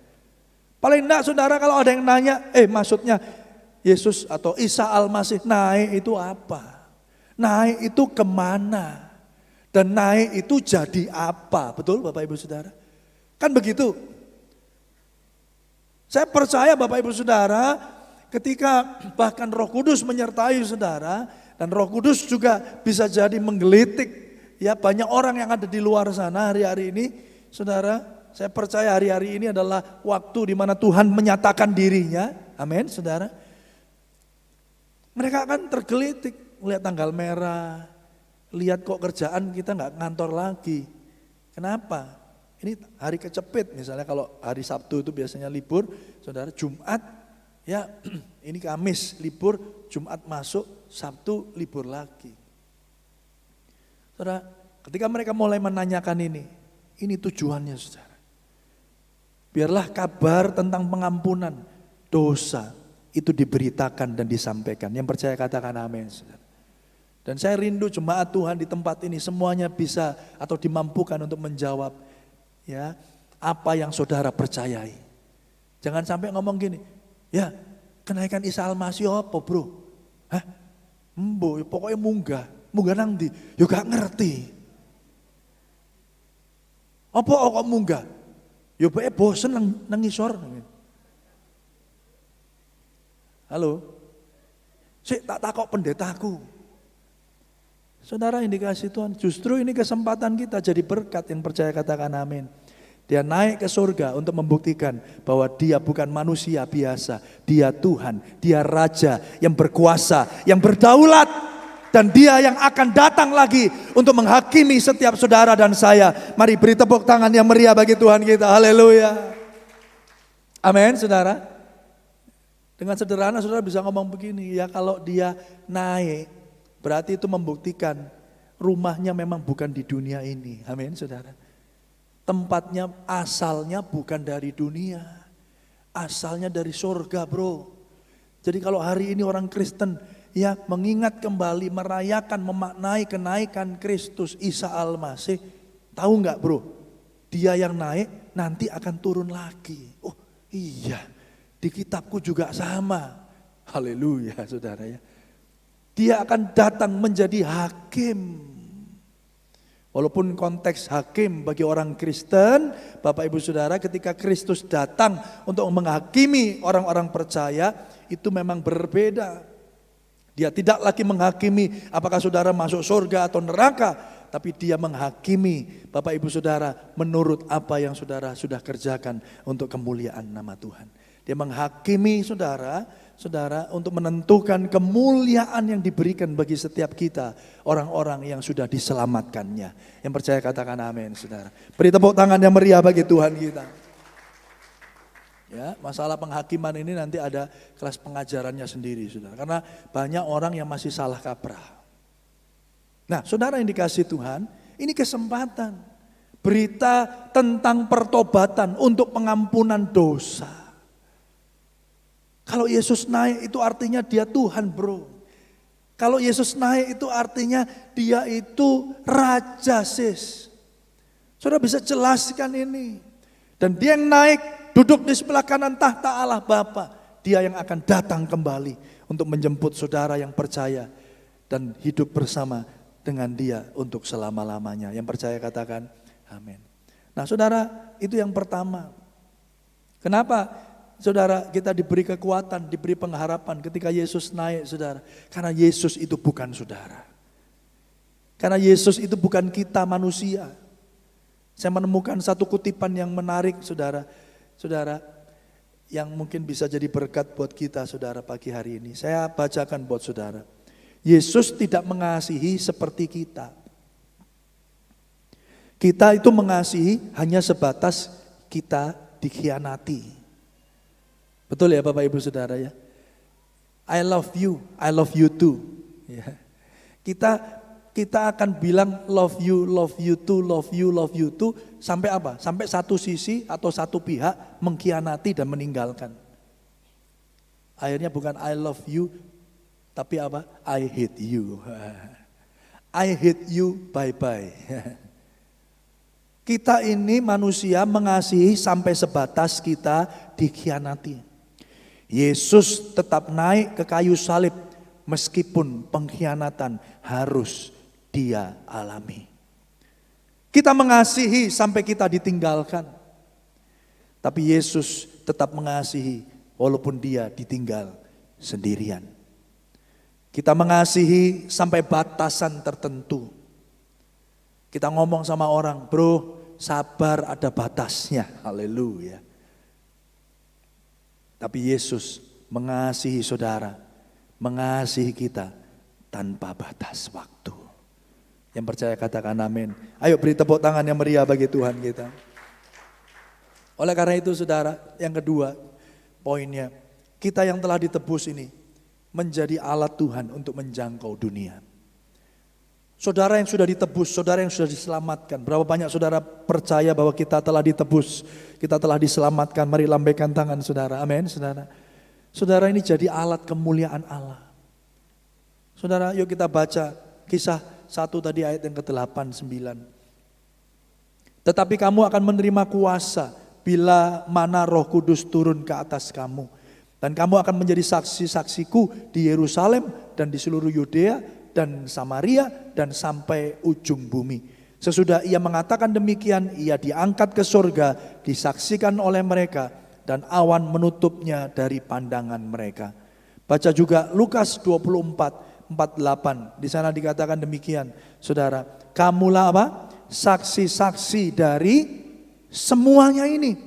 Paling enggak saudara kalau ada yang nanya, maksudnya Yesus atau Isa Al-Masih naik itu apa? Naik itu kemana? Dan naik itu jadi apa? Betul Bapak Ibu Saudara? Kan begitu. Saya percaya Bapak Ibu Saudara, ketika bahkan Roh Kudus menyertai saudara, dan Roh Kudus juga bisa jadi menggelitik ya banyak orang yang ada di luar sana hari-hari ini, saudara. Saya percaya hari-hari ini adalah waktu di mana Tuhan menyatakan dirinya. Amin, saudara. Mereka akan tergelitik, lihat tanggal merah, lihat kok kerjaan kita nggak ngantor lagi. Kenapa? Ini hari kecepit, misalnya kalau hari Sabtu itu biasanya libur, saudara, Jumat, ya ini Kamis libur, Jumat masuk, Sabtu libur lagi. Saudara, ketika mereka mulai menanyakan ini tujuannya saudara. Biarlah kabar tentang pengampunan dosa itu diberitakan dan disampaikan. Yang percaya katakan amin. Dan saya rindu jemaat Tuhan di tempat ini semuanya bisa atau dimampukan untuk menjawab ya apa yang saudara percayai. Jangan sampai ngomong gini, ya kenaikan Isa Al-Masih apa bro? Hah? Mbo, pokoknya munggah nang ndi? Yo gak ngerti. Apa kok munggah? Yo bosen nang ngisor. Halo, tak takok pendetaku. Saudara yang dikasih Tuhan, justru ini kesempatan kita jadi berkat. Yang percaya katakan amin. Dia naik ke surga untuk membuktikan bahwa dia bukan manusia biasa. Dia Tuhan, dia Raja yang berkuasa, yang berdaulat. Dan dia yang akan datang lagi untuk menghakimi setiap saudara dan saya. Mari beri tepuk tangan yang meriah bagi Tuhan kita. Haleluya. Amin saudara. Dengan sederhana saudara bisa ngomong begini, ya kalau dia naik berarti itu membuktikan rumahnya memang bukan di dunia ini. Amin saudara. Tempatnya asalnya bukan dari dunia, asalnya dari surga bro. Jadi kalau hari ini orang Kristen ya mengingat kembali, merayakan, memaknai kenaikan Kristus Isa Al-Masih, tahu nggak bro? Dia yang naik nanti akan turun lagi. Oh iya. Di kitabku juga sama. Haleluya saudara ya. Dia akan datang menjadi hakim. Walaupun konteks hakim bagi orang Kristen, Bapak Ibu Saudara, ketika Kristus datang untuk menghakimi orang-orang percaya, itu memang berbeda. Dia tidak lagi menghakimi apakah saudara masuk surga atau neraka, tapi dia menghakimi Bapak Ibu Saudara menurut apa yang saudara sudah kerjakan untuk kemuliaan nama Tuhan. Dia menghakimi saudara untuk menentukan kemuliaan yang diberikan bagi setiap kita, orang-orang yang sudah diselamatkannya. Yang percaya katakan amin saudara. Beri tepuk tangan yang meriah bagi Tuhan kita. Ya, masalah penghakiman ini nanti ada kelas pengajarannya sendiri saudara. Karena banyak orang yang masih salah kaprah. Nah saudara yang dikasih Tuhan, ini kesempatan. Berita tentang pertobatan untuk pengampunan dosa. Kalau Yesus naik itu artinya dia Tuhan bro. Kalau Yesus naik itu artinya dia itu Raja sis. Saudara bisa jelaskan ini. Dan dia yang naik duduk di sebelah kanan tahta Allah Bapa. Dia yang akan datang kembali untuk menjemput saudara yang percaya. Dan hidup bersama dengan dia untuk selama-lamanya. Yang percaya katakan amin. Nah saudara itu yang pertama. Kenapa? Saudara kita diberi kekuatan, diberi pengharapan ketika Yesus naik saudara. Karena Yesus itu bukan saudara. Karena Yesus itu bukan kita manusia. Saya menemukan satu kutipan yang menarik saudara. Saudara yang mungkin bisa jadi berkat buat kita saudara pagi hari ini. Saya bacakan buat saudara. Yesus tidak mengasihi seperti kita. Kita itu mengasihi hanya sebatas kita dikhianati. Betul ya Bapak Ibu Saudara ya. I love you too. Ya. Kita akan bilang love you too sampai apa? Sampai satu sisi atau satu pihak mengkhianati dan meninggalkan. Akhirnya bukan I love you, tapi apa? I hate you. I hate you, bye-bye. Kita ini manusia mengasihi sampai sebatas kita dikhianati. Yesus tetap naik ke kayu salib meskipun pengkhianatan harus dia alami. Kita mengasihi sampai kita ditinggalkan. Tapi Yesus tetap mengasihi walaupun dia ditinggal sendirian. Kita mengasihi sampai batasan tertentu. Kita ngomong sama orang, bro, sabar ada batasnya. Haleluya. Tapi Yesus mengasihi saudara, mengasihi kita tanpa batas waktu. Yang percaya katakan amin. Ayo beri tepuk tangan yang meriah bagi Tuhan kita. Oleh karena itu saudara, yang kedua poinnya, kita yang telah ditebus ini menjadi alat Tuhan untuk menjangkau dunia. Saudara yang sudah ditebus, saudara yang sudah diselamatkan. Berapa banyak saudara percaya bahwa kita telah ditebus, kita telah diselamatkan. Mari lambaikan tangan saudara, amin saudara. Saudara ini jadi alat kemuliaan Allah. Saudara yuk kita baca Kisah 1 tadi ayat yang ke-8, 9. Tetapi kamu akan menerima kuasa bila mana Roh Kudus turun ke atas kamu. Dan kamu akan menjadi saksi-saksiku di Yerusalem dan di seluruh Yudea dan Samaria dan sampai ujung bumi. Sesudah ia mengatakan demikian, ia diangkat ke surga, disaksikan oleh mereka dan awan menutupnya dari pandangan mereka. Baca juga Lukas 24:48. Di sana dikatakan demikian, saudara. Kamulah apa? Saksi-saksi dari semuanya ini.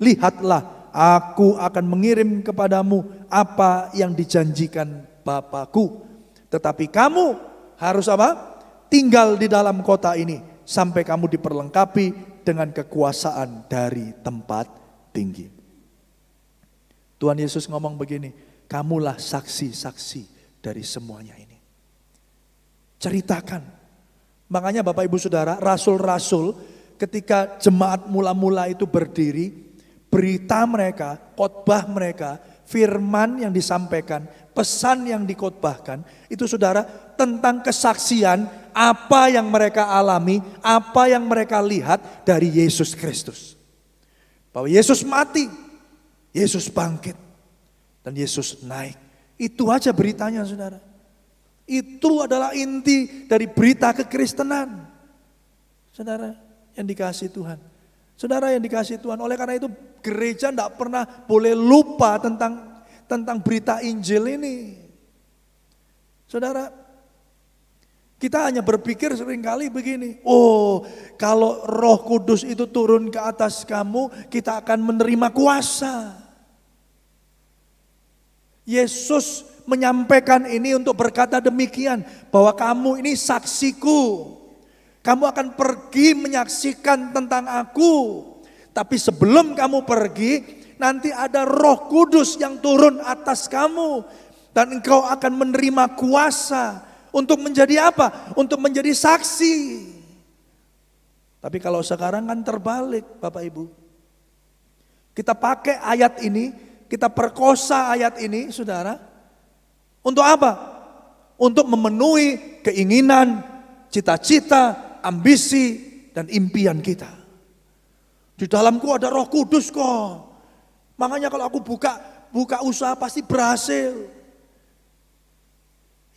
Lihatlah, aku akan mengirim kepadamu apa yang dijanjikan Bapakku. Tetapi kamu harus apa? Tinggal di dalam kota ini sampai kamu diperlengkapi dengan kekuasaan dari tempat tinggi. Tuhan Yesus ngomong begini, kamulah saksi-saksi dari semuanya ini. Ceritakan. Makanya Bapak Ibu Saudara, rasul-rasul ketika jemaat mula-mula itu berdiri, berita mereka, khotbah mereka, firman yang disampaikan, pesan yang dikhotbahkan, itu saudara tentang kesaksian apa yang mereka alami, apa yang mereka lihat dari Yesus Kristus. Bahwa Yesus mati, Yesus bangkit, dan Yesus naik. Itu aja beritanya saudara. Itu adalah inti dari berita kekristenan. Saudara yang dikasihi Tuhan. Saudara yang dikasihi Tuhan. Oleh karena itu gereja tidak pernah boleh lupa tentang berita Injil ini. Saudara, kita hanya berpikir seringkali begini. Oh, kalau Roh Kudus itu turun ke atas kamu, kita akan menerima kuasa. Yesus menyampaikan ini untuk berkata demikian, bahwa kamu ini saksiku. Kamu akan pergi menyaksikan tentang aku. Tapi sebelum kamu pergi, nanti ada Roh Kudus yang turun atas kamu. Dan engkau akan menerima kuasa. Untuk menjadi apa? Untuk menjadi saksi. Tapi kalau sekarang kan terbalik Bapak Ibu. Kita pakai ayat ini, kita perkosa ayat ini saudara. Untuk apa? Untuk memenuhi keinginan, cita-cita, ambisi, dan impian kita. Di dalamku ada Roh Kudus kok. Makanya kalau aku buka usaha pasti berhasil.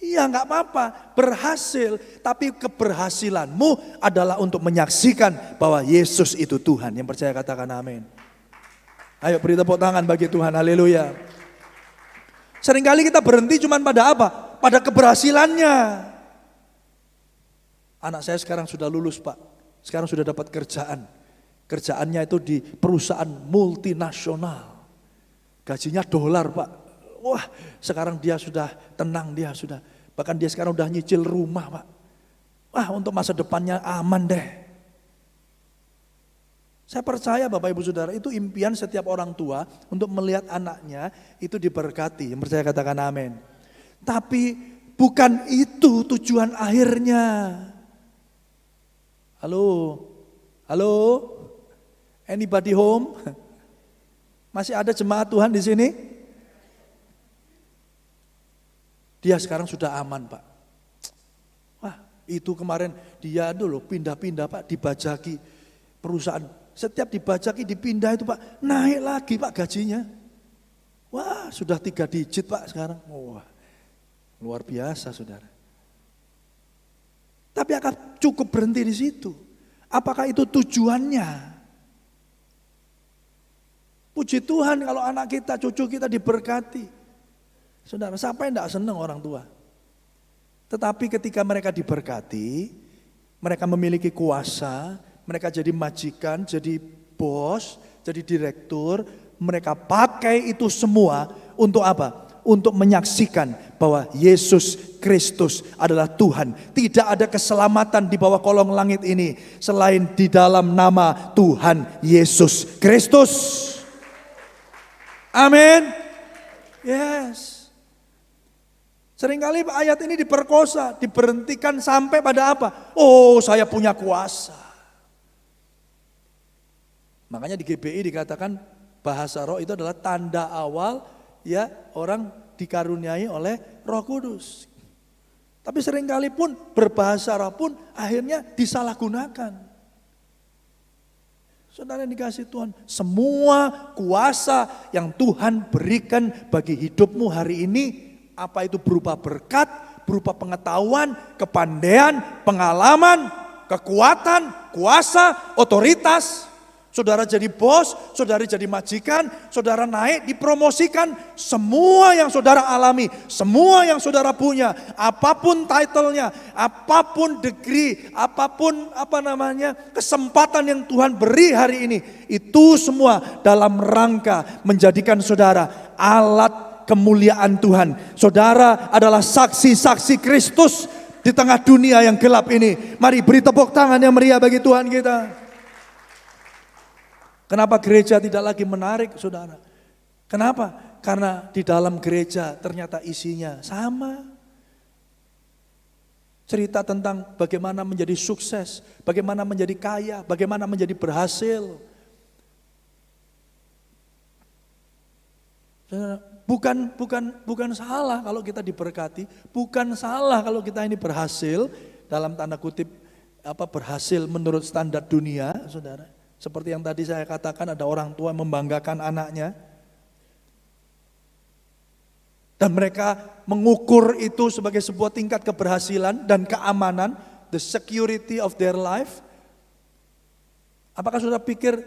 Iya gak apa-apa, berhasil. Tapi keberhasilanmu adalah untuk menyaksikan bahwa Yesus itu Tuhan. Yang percaya katakan amin. Ayo beri tepuk tangan bagi Tuhan, haleluya. Seringkali kita berhenti cuma pada apa? Pada keberhasilannya. Anak saya sekarang sudah lulus Pak. Sekarang sudah dapat kerjaan. Kerjaannya itu di perusahaan multinasional. Gajinya dolar Pak. Wah sekarang dia sudah tenang, dia sudah. Bahkan dia sekarang udah nyicil rumah Pak. Wah untuk masa depannya aman deh. Saya percaya Bapak Ibu Saudara, itu impian setiap orang tua untuk melihat anaknya itu diberkati. Yang percaya katakan amin. Tapi bukan itu tujuan akhirnya. Halo? Halo? Anybody home? Masih ada jemaat Tuhan di sini? Dia sekarang sudah aman, Pak. Wah, itu kemarin dia dulu pindah-pindah, Pak, dibajaki perusahaan. Setiap dibajaki, dipindah itu, Pak, naik lagi, Pak, gajinya. Wah, sudah 3 digit, Pak, sekarang. Wah, luar biasa, saudara. Tapi akan cukup berhenti di situ. Apakah itu tujuannya? Puji Tuhan kalau anak kita, cucu kita diberkati. Saudara, siapa yang tidak senang orang tua? Tetapi ketika mereka diberkati, mereka memiliki kuasa, mereka jadi majikan, jadi bos, jadi direktur, mereka pakai itu semua untuk apa? Untuk menyaksikan bahwa Yesus Kristus adalah Tuhan. Tidak ada keselamatan di bawah kolong langit ini selain di dalam nama Tuhan Yesus Kristus. Amin. Yes. Seringkali ayat ini diperkosa, diberhentikan sampai pada apa? Oh, saya punya kuasa. Makanya di GBI dikatakan bahasa roh itu adalah tanda awal ya orang dikaruniai oleh Roh Kudus. Tapi seringkali pun berbahasa roh pun akhirnya disalahgunakan. Saudara yang dikasih Tuhan, semua kuasa yang Tuhan berikan bagi hidupmu hari ini, apa itu berupa berkat, berupa pengetahuan, kepandaian, pengalaman, kekuatan, kuasa, otoritas. Saudara jadi bos, saudara jadi majikan, saudara naik, dipromosikan. Semua yang saudara alami, semua yang saudara punya, apapun title-nya, apapun degree, apapun kesempatan yang Tuhan beri hari ini, itu semua dalam rangka menjadikan saudara alat kemuliaan Tuhan. Saudara adalah saksi-saksi Kristus di tengah dunia yang gelap ini. Mari beri tepuk tangan yang meriah bagi Tuhan kita. Kenapa gereja tidak lagi menarik, saudara? Kenapa? Karena di dalam gereja ternyata isinya sama. Cerita tentang bagaimana menjadi sukses, bagaimana menjadi kaya, bagaimana menjadi berhasil. Bukan salah kalau kita diberkati, bukan salah kalau kita ini berhasil dalam tanda kutip berhasil menurut standar dunia, saudara. Seperti yang tadi saya katakan, ada orang tua membanggakan anaknya. Dan mereka mengukur itu sebagai sebuah tingkat keberhasilan dan keamanan, the security of their life. Apakah saudara pikir,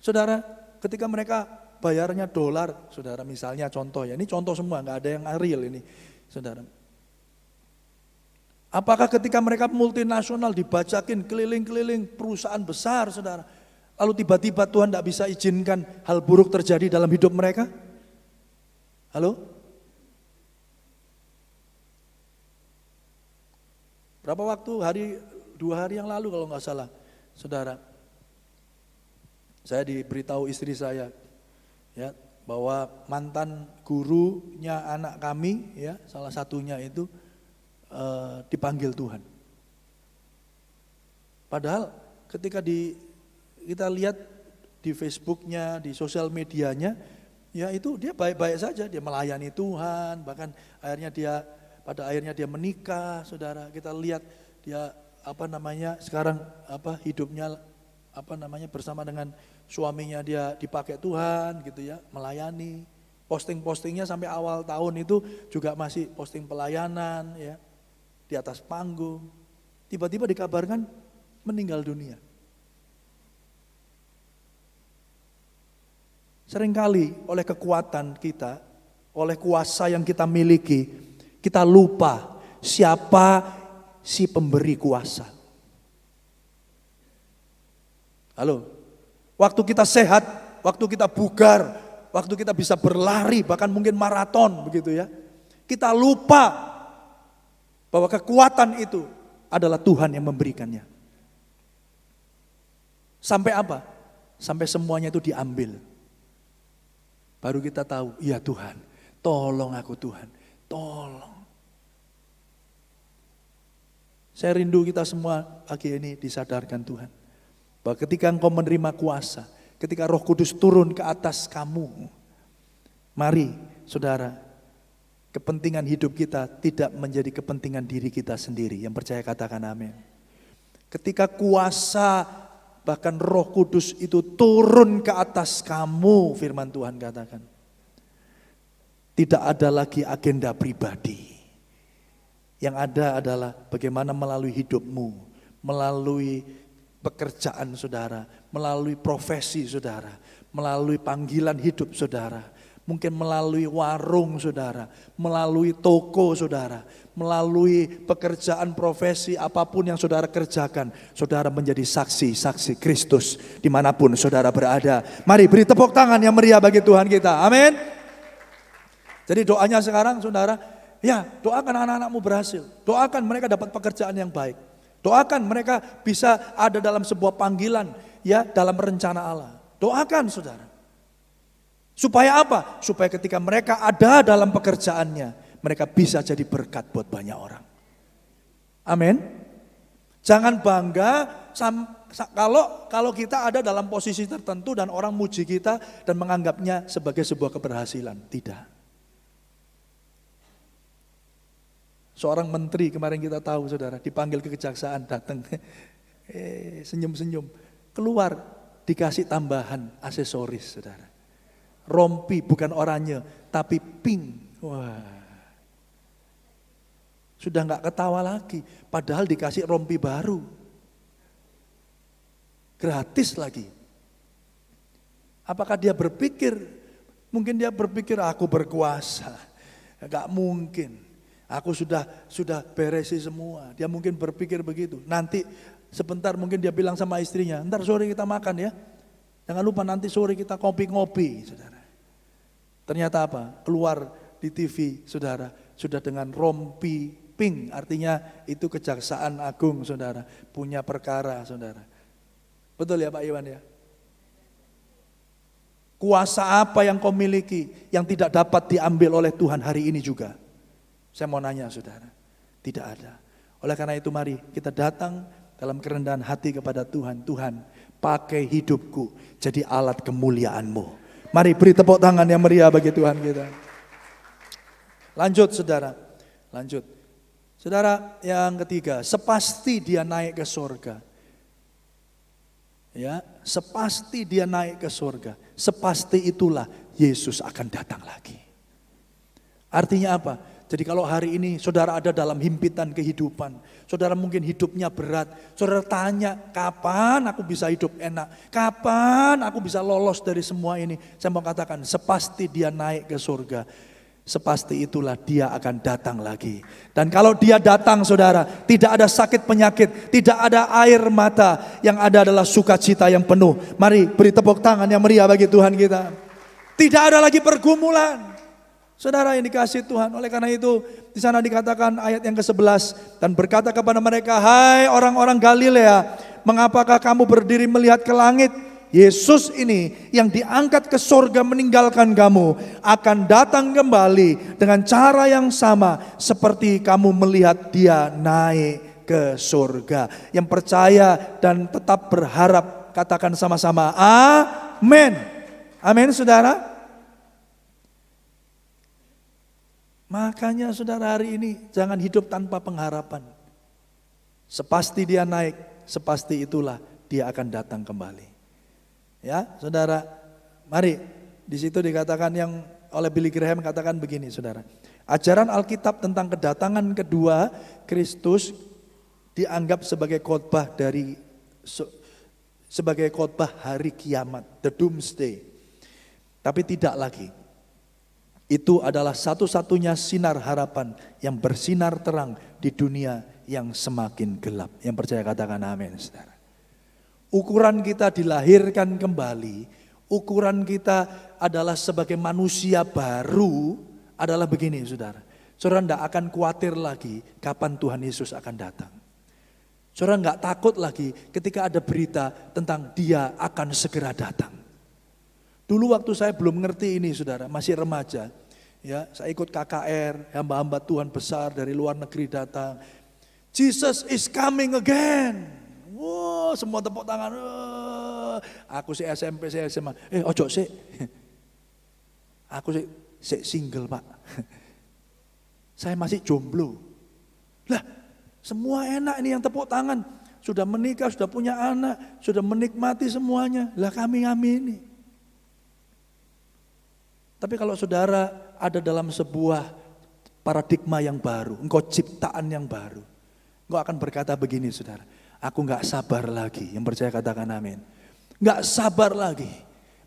saudara, ketika mereka bayarnya dolar, saudara, misalnya contoh ya, ini contoh semua, nggak ada yang real ini, saudara. Apakah ketika mereka multinasional dibajakin keliling-keliling perusahaan besar, saudara, lalu tiba-tiba Tuhan tidak bisa izinkan hal buruk terjadi dalam hidup mereka? Halo? Berapa waktu, 2 hari yang lalu kalau nggak salah, saudara, saya diberitahu istri saya, ya, bahwa mantan gurunya anak kami, ya, salah satunya itu dipanggil Tuhan. Padahal ketika kita lihat di Facebooknya, di sosial medianya, ya itu dia baik-baik saja, dia melayani Tuhan, bahkan pada akhirnya dia menikah, saudara. Kita lihat dia sekarang hidupnya bersama dengan suaminya, dia dipakai Tuhan gitu ya, melayani. Posting-postingnya sampai awal tahun itu juga masih posting pelayanan ya, di atas panggung. Tiba-tiba dikabarkan meninggal dunia. Seringkali oleh kekuatan kita, oleh kuasa yang kita miliki, kita lupa siapa si pemberi kuasa. Halo, waktu kita sehat, waktu kita bugar, waktu kita bisa berlari, bahkan mungkin maraton begitu ya, kita lupa bahwa kekuatan itu adalah Tuhan yang memberikannya. Sampai apa? Sampai semuanya itu diambil. Baru kita tahu, ya Tuhan, tolong aku Tuhan, tolong. Saya rindu kita semua pagi ini disadarkan Tuhan. Bahwa ketika engkau menerima kuasa, ketika Roh Kudus turun ke atas kamu, mari saudara, kepentingan hidup kita tidak menjadi kepentingan diri kita sendiri. Yang percaya katakan amin. Ketika kuasa bahkan Roh Kudus itu turun ke atas kamu, firman Tuhan katakan, tidak ada lagi agenda pribadi. Yang ada adalah bagaimana melalui hidupmu, melalui pekerjaan saudara, melalui profesi saudara, melalui panggilan hidup saudara, mungkin melalui warung saudara, melalui toko saudara, melalui pekerjaan profesi apapun yang saudara kerjakan, saudara menjadi saksi Kristus dimanapun saudara berada. Mari beri tepuk tangan yang meriah bagi Tuhan kita, amin. Jadi doanya sekarang saudara, ya doakan anak-anakmu berhasil, doakan mereka dapat pekerjaan yang baik, doakan mereka bisa ada dalam sebuah panggilan, ya dalam rencana Allah. Doakan saudara. Supaya apa? Supaya ketika mereka ada dalam pekerjaannya, mereka bisa jadi berkat buat banyak orang. Amin. Jangan bangga kalau kita ada dalam posisi tertentu dan orang muji kita dan menganggapnya sebagai sebuah keberhasilan. Tidak. Seorang menteri kemarin kita tahu saudara, dipanggil ke kejaksaan, datang senyum-senyum, keluar dikasih tambahan aksesoris saudara. Rompi bukan oranye tapi pink. Wah, sudah gak ketawa lagi, padahal dikasih rompi baru, gratis lagi. Apakah dia berpikir, mungkin dia berpikir aku berkuasa, gak mungkin. Aku sudah beresi semua. Dia mungkin berpikir begitu. Nanti sebentar mungkin dia bilang sama istrinya, ntar sore kita makan ya. Jangan lupa nanti sore kita ngopi-ngopi, saudara. Ternyata apa? Keluar di TV, saudara, sudah dengan rompi pink. Artinya itu Kejaksaan Agung, saudara. Punya perkara, saudara. Betul ya Pak Iwan ya? Kuasa apa yang kau miliki yang tidak dapat diambil oleh Tuhan hari ini juga? Saya mau nanya saudara, tidak ada. Oleh karena itu mari kita datang dalam kerendahan hati kepada Tuhan. Tuhan, pakai hidupku jadi alat kemuliaan-Mu. Mari beri tepuk tangan yang meriah bagi Tuhan kita. Lanjut saudara, lanjut. Saudara yang ketiga, sepasti dia naik ke surga. Ya, sepasti dia naik ke surga. Sepasti itulah Yesus akan datang lagi. Artinya apa? Jadi kalau hari ini saudara ada dalam himpitan kehidupan, saudara mungkin hidupnya berat, saudara tanya, kapan aku bisa hidup enak? Kapan aku bisa lolos dari semua ini? Saya mau katakan, sepasti dia naik ke surga, sepasti itulah dia akan datang lagi. Dan kalau dia datang saudara, tidak ada sakit penyakit, tidak ada air mata, yang ada adalah sukacita yang penuh. Mari beri tepuk tangan yang meriah bagi Tuhan kita. Tidak ada lagi pergumulan. Saudara yang dikasihi Tuhan, oleh karena itu di sana dikatakan ayat yang ke-11, dan berkata kepada mereka, hai orang-orang Galilea, mengapakah kamu berdiri melihat ke langit? Yesus ini yang diangkat ke surga meninggalkan kamu akan datang kembali dengan cara yang sama seperti kamu melihat dia naik ke surga. Yang percaya dan tetap berharap katakan sama-sama amin. Amin saudara. Makanya saudara hari ini jangan hidup tanpa pengharapan. Sepasti dia naik, sepasti itulah dia akan datang kembali. Ya, saudara, mari di situ dikatakan yang oleh Billy Graham katakan begini, saudara. Ajaran Alkitab tentang kedatangan kedua Kristus dianggap sebagai khotbah sebagai khotbah hari kiamat, the doomsday. Tapi tidak lagi. Itu adalah satu-satunya sinar harapan yang bersinar terang di dunia yang semakin gelap. Yang percaya katakan amin, saudara. Ukuran kita dilahirkan kembali, ukuran kita adalah sebagai manusia baru adalah begini saudara. Saudara tidak akan khawatir lagi kapan Tuhan Yesus akan datang. Saudara nggak takut lagi ketika ada berita tentang dia akan segera datang. Dulu waktu saya belum ngerti ini saudara, masih remaja. Ya, saya ikut KKR, hamba-hamba Tuhan besar dari luar negeri datang. Jesus is coming again. Wow, semua tepuk tangan. Aku si SMP, si SMA. Ojo sih. Aku sih single pak. Saya masih jomblo. Lah, semua enak ini yang tepuk tangan. Sudah menikah, sudah punya anak, sudah menikmati semuanya. Lah kami ini. Tapi kalau saudara ada dalam sebuah paradigma yang baru, engkau ciptaan yang baru, engkau akan berkata begini saudara, aku gak sabar lagi, yang percaya katakan amin. Gak sabar lagi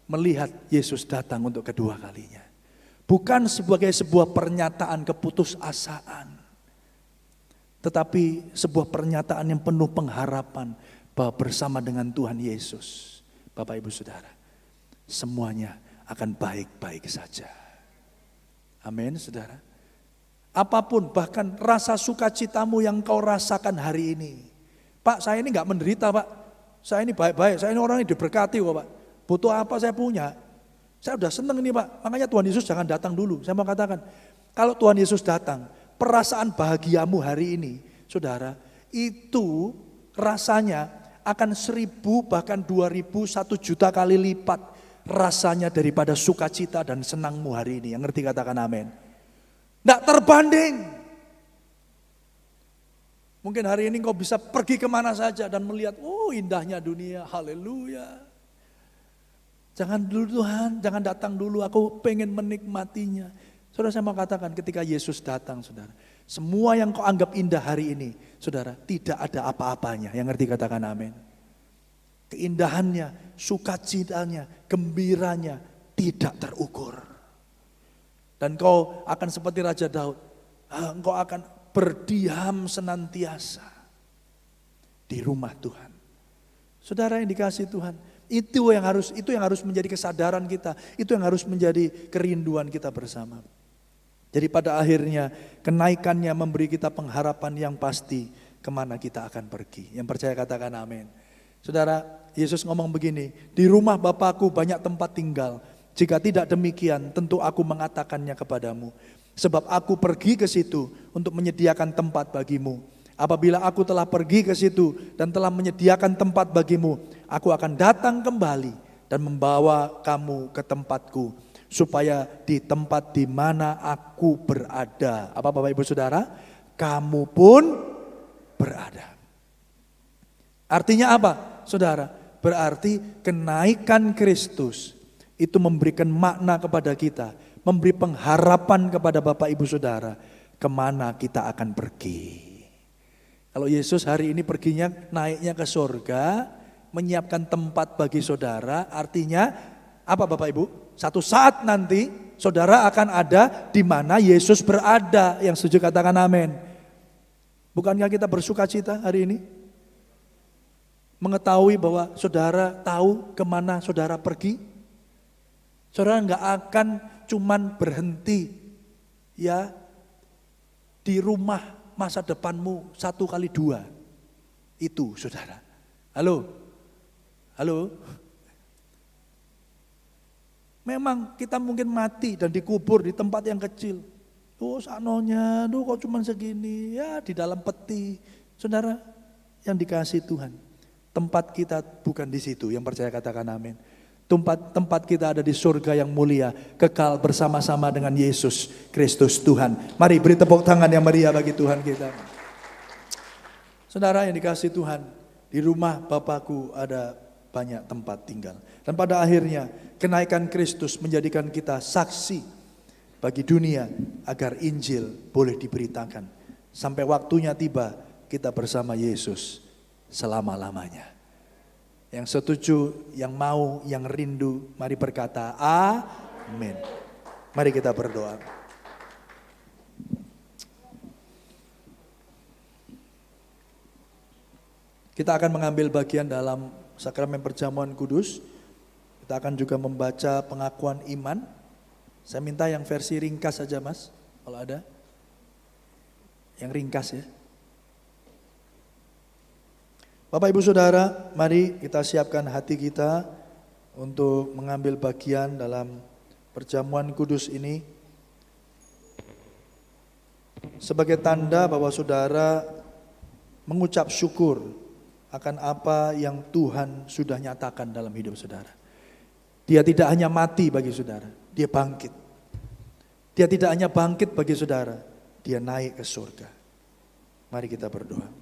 melihat Yesus datang untuk kedua kalinya. Bukan sebagai sebuah pernyataan keputusasaan, tetapi sebuah pernyataan yang penuh pengharapan bahwa bersama dengan Tuhan Yesus, Bapak Ibu Saudara, semuanya akan baik-baik saja. Amin, saudara. Apapun, bahkan rasa sukacitamu yang kau rasakan hari ini. Pak, saya ini gak menderita pak. Saya ini baik-baik, saya ini orang yang diberkati kok pak. Butuh apa saya punya. Saya udah seneng ini pak. Makanya Tuhan Yesus jangan datang dulu. Saya mau katakan, kalau Tuhan Yesus datang, perasaan bahagiamu hari ini, saudara, itu rasanya akan 1000 bahkan 2000, 1 juta kali lipat rasanya daripada sukacita dan senangmu hari ini. Yang ngerti katakan amin. Nggak terbanding. Mungkin hari ini kau bisa pergi kemana saja dan melihat, oh indahnya dunia, haleluya. Jangan dulu Tuhan, jangan datang dulu, aku pengen menikmatinya. Saudara, saya mau katakan ketika Yesus datang saudara, semua yang kau anggap indah hari ini, saudara, tidak ada apa-apanya. Yang ngerti katakan amin. Keindahannya, sukacitanya, gembiranya tidak terukur. Dan kau akan seperti Raja Daud, engkau akan berdiam senantiasa di rumah Tuhan. Saudara yang dikasihi Tuhan, itu yang harus menjadi kesadaran kita, itu yang harus menjadi kerinduan kita bersama. Jadi pada akhirnya kenaikannya memberi kita pengharapan yang pasti kemana kita akan pergi. Yang percaya katakan amin. Saudara, Yesus ngomong begini, di rumah Bapakku banyak tempat tinggal. Jika tidak demikian, tentu aku mengatakannya kepadamu. Sebab aku pergi ke situ untuk menyediakan tempat bagimu. Apabila aku telah pergi ke situ dan telah menyediakan tempat bagimu, aku akan datang kembali dan membawa kamu ke tempatku. Supaya di tempat di mana aku berada, apa Bapak Ibu Saudara? Kamu pun berada. Artinya apa? Saudara, berarti kenaikan Kristus itu memberikan makna kepada kita, memberi pengharapan kepada Bapak Ibu Saudara, kemana kita akan pergi. Kalau Yesus hari ini perginya naiknya ke surga, menyiapkan tempat bagi saudara, artinya apa Bapak Ibu? Satu saat nanti saudara akan ada di mana Yesus berada. Yang setuju katakan amin. Bukankah kita bersuka cita hari ini? Mengetahui bahwa saudara tahu kemana saudara pergi. Saudara nggak akan cuman berhenti ya di rumah masa depanmu 1x2. Itu saudara. Halo? Memang kita mungkin mati dan dikubur di tempat yang kecil. Oh sanonya, kok cuman segini, ya di dalam peti. Saudara yang dikasihi Tuhan. Tempat kita bukan di situ, yang percaya katakan amin. Tempat kita ada di surga yang mulia, kekal bersama-sama dengan Yesus Kristus Tuhan. Mari beri tepuk tangan yang meriah bagi Tuhan kita. Saudara yang dikasihi Tuhan, di rumah Bapakku ada banyak tempat tinggal. Dan pada akhirnya kenaikan Kristus menjadikan kita saksi bagi dunia agar Injil boleh diberitakan. Sampai waktunya tiba kita bersama Yesus selama-lamanya. Yang setuju, yang mau, yang rindu, mari berkata amin. Mari kita berdoa. Kita akan mengambil bagian dalam sakramen perjamuan kudus. Kita akan juga membaca pengakuan iman. Saya minta yang versi ringkas saja Mas, kalau ada. Yang ringkas ya. Bapak Ibu Saudara, mari kita siapkan hati kita untuk mengambil bagian dalam perjamuan kudus ini. Sebagai tanda bahwa saudara mengucap syukur akan apa yang Tuhan sudah nyatakan dalam hidup saudara. Dia tidak hanya mati bagi saudara, dia bangkit. Dia tidak hanya bangkit bagi saudara, dia naik ke surga. Mari kita berdoa.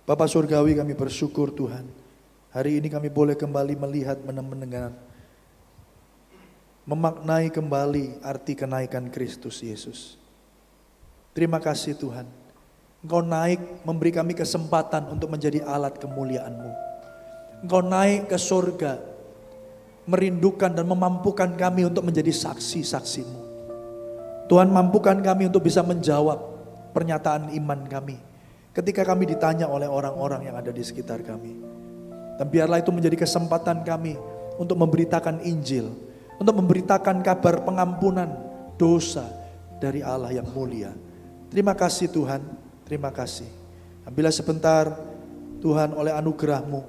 Bapa Surgawi, kami bersyukur Tuhan. Hari ini kami boleh kembali melihat, mendengar, memaknai kembali arti kenaikan Kristus Yesus. Terima kasih Tuhan. Engkau naik memberi kami kesempatan untuk menjadi alat kemuliaan-Mu. Engkau naik ke surga, merindukan dan memampukan kami untuk menjadi saksi-saksi-Mu. Tuhan, mampukan kami untuk bisa menjawab pernyataan iman kami ketika kami ditanya oleh orang-orang yang ada di sekitar kami. Dan biarlah itu menjadi kesempatan kami untuk memberitakan Injil, untuk memberitakan kabar pengampunan dosa dari Allah yang mulia. Terima kasih Tuhan, terima kasih. Ambillah sebentar Tuhan, oleh anugerah-Mu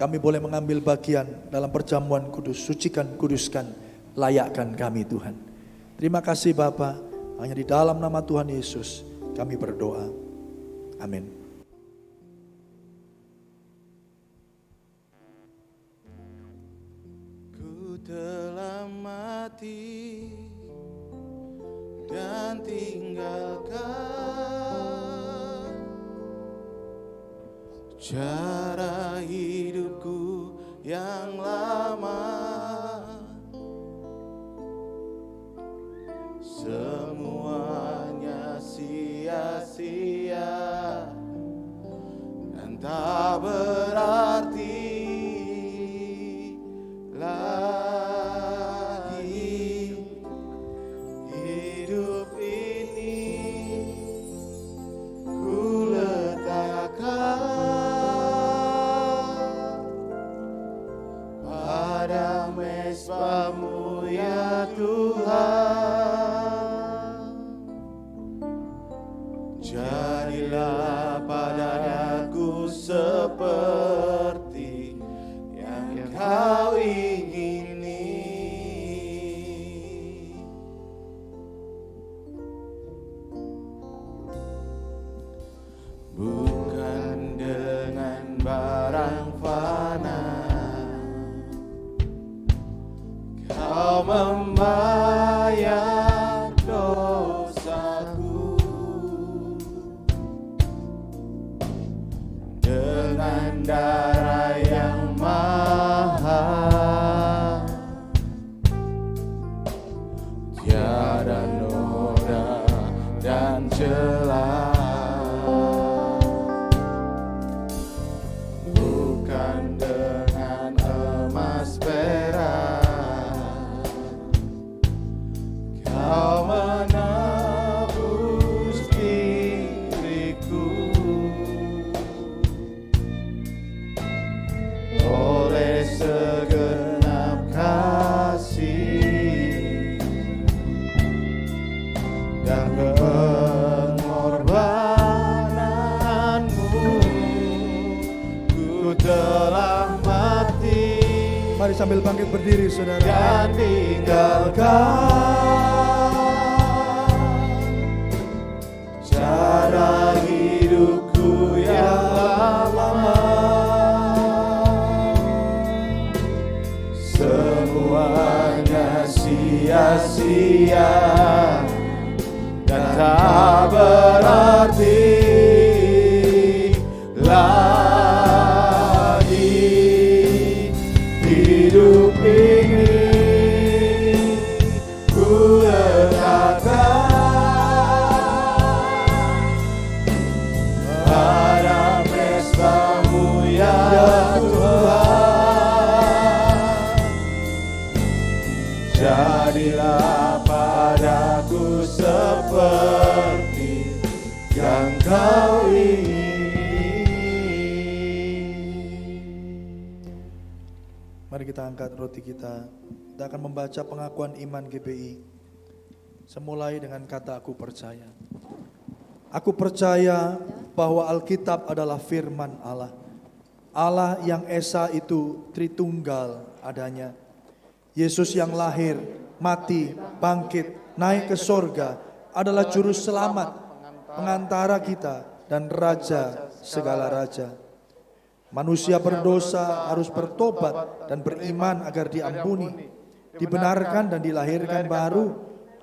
kami boleh mengambil bagian dalam perjamuan kudus. Sucikan, kuduskan, layakkan kami Tuhan. Terima kasih Bapa, hanya di dalam nama Tuhan Yesus kami berdoa. Amin. Ku telah mati dan tinggalkan cara hidupku yang lama. Semuanya sia-sia dan tak berarti lagi. Hidup ini ku letakkan pada mesbah-Mu ya Tuhan. Jadilah padaku seperti yang Kau ingini. Bukan dengan barang fana Kau membayar dosaku. Dengan darah yang mahal, tiada noda dan celah. Bukan dengan emas perak Kau menebus diriku. Oleh segenap kasih dan pengorbanan-Mu, ku telah mati. Mari sambil bangkit berdiri saudara. Dan tinggalkan cara hidupku yang lama. Semuanya sia-sia dan tak berarti lagi. Hidup ini ku letakkan pada mesbah-Mu ya Tuhan. Jadilah padaku seperti yang Kau ingini. Mari kita angkat roti kita. Kita akan membaca pengakuan iman GPI. Semulai dengan kata aku percaya. Aku percaya bahwa Alkitab adalah firman Allah. Allah yang Esa itu Tritunggal adanya. Yesus yang lahir, mati, bangkit, naik ke sorga adalah juru selamat, pengantara kita dan raja segala raja. Manusia berdosa harus bertobat dan beriman agar diampuni, dibenarkan dan dilahirkan baru,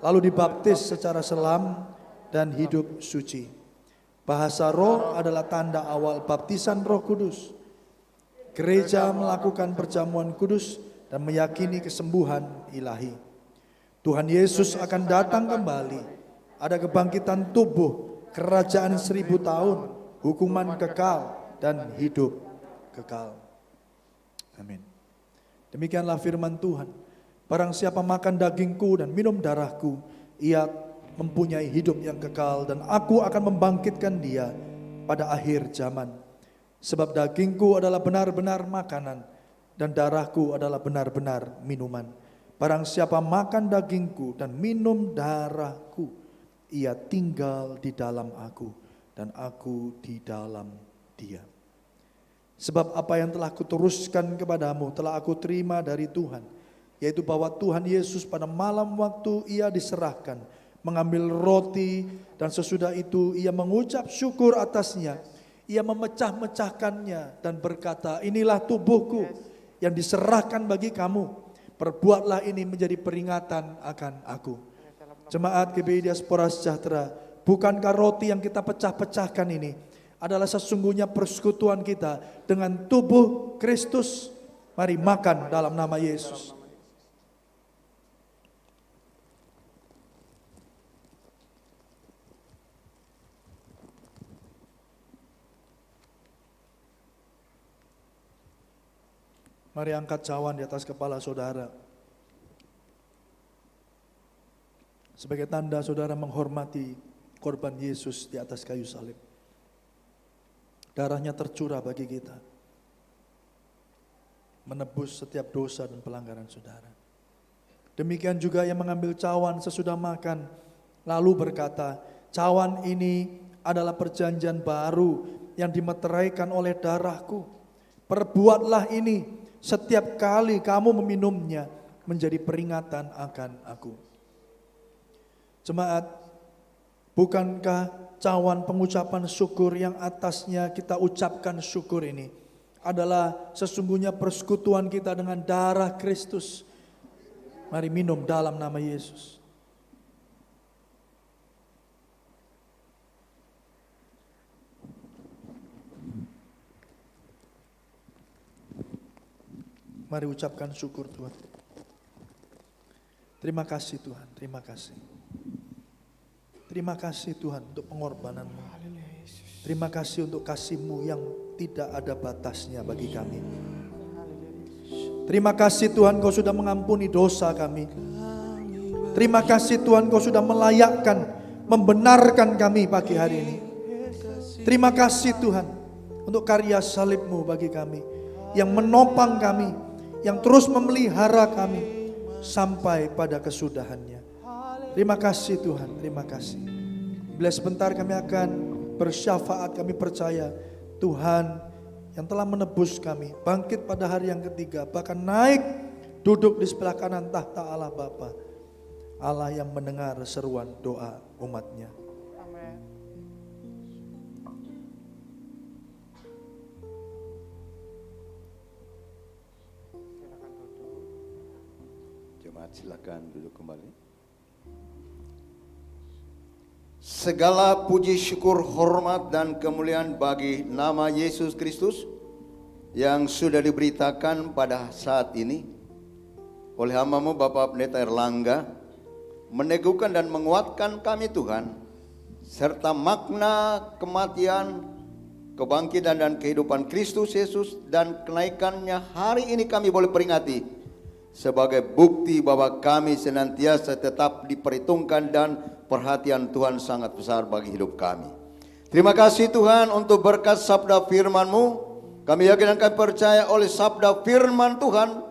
lalu dibaptis secara selam dan hidup suci. Bahasa roh adalah tanda awal baptisan Roh Kudus. Gereja melakukan perjamuan kudus dan meyakini kesembuhan ilahi. Tuhan Yesus akan datang kembali. Ada kebangkitan tubuh, kerajaan 1000 tahun, hukuman kekal dan hidup kekal. Amin. Demikianlah firman Tuhan. Barang siapa makan dagingku dan minum darahku, ia mempunyai hidup yang kekal, dan aku akan membangkitkan dia pada akhir zaman. Sebab dagingku adalah benar-benar makanan, dan darahku adalah benar-benar minuman. Barang siapa makan dagingku dan minum darahku, ia tinggal di dalam aku, dan aku di dalam dia. Sebab apa yang telah kuteruskan kepadamu telah aku terima dari Tuhan, yaitu bahwa Tuhan Yesus pada malam waktu ia diserahkan, mengambil roti, dan sesudah itu ia mengucap syukur atasnya. Ia memecah-mecahkannya dan berkata, inilah tubuhku yang diserahkan bagi kamu. Perbuatlah ini menjadi peringatan akan aku. Jemaat GBI Diaspora Sejahtera, bukankah roti yang kita pecah-pecahkan ini adalah sesungguhnya persekutuan kita dengan tubuh Kristus? Mari makan dalam nama Yesus. Mari angkat cawan di atas kepala saudara. Sebagai tanda saudara menghormati korban Yesus di atas kayu salib. Darahnya tercurah bagi kita, menebus setiap dosa dan pelanggaran saudara. Demikian juga yang mengambil cawan sesudah makan, lalu berkata, cawan ini adalah perjanjian baru yang dimeteraikan oleh darahku. Perbuatlah ini setiap kali kamu meminumnya menjadi peringatan akan aku. Jemaat, bukankah cawan pengucapan syukur yang atasnya kita ucapkan syukur ini adalah sesungguhnya persekutuan kita dengan darah Kristus? Mari minum dalam nama Yesus. Mari ucapkan syukur Tuhan. Terima kasih Tuhan, terima kasih. Terima kasih Tuhan untuk pengorbanan-Mu. Terima kasih untuk kasih-Mu yang tidak ada batasnya bagi kami. Terima kasih Tuhan, Kau sudah mengampuni dosa kami. Terima kasih Tuhan, Kau sudah melayakkan, membenarkan kami pagi hari ini. Terima kasih Tuhan untuk karya salib-Mu bagi kami, yang menopang kami, yang terus memelihara kami sampai pada kesudahannya. Terima kasih Tuhan, terima kasih. Bila sebentar kami akan bersyafaat, kami percaya Tuhan yang telah menebus kami, bangkit pada hari yang ketiga, bahkan naik duduk di sebelah kanan tahta Allah Bapa, Allah yang mendengar seruan doa umatnya. Silakan duduk kembali. Segala puji syukur, hormat dan kemuliaan bagi nama Yesus Kristus yang sudah diberitakan pada saat ini oleh hamba-Mu Bapak Pendeta Erlangga, meneguhkan dan menguatkan kami Tuhan, serta makna kematian, kebangkitan dan kehidupan Kristus Yesus dan kenaikannya hari ini kami boleh peringati sebagai bukti bahwa kami senantiasa tetap diperhitungkan dan perhatian Tuhan sangat besar bagi hidup kami. Terima kasih Tuhan untuk berkat sabda firman-Mu. Kami yakin dan kami percaya oleh sabda firman Tuhan,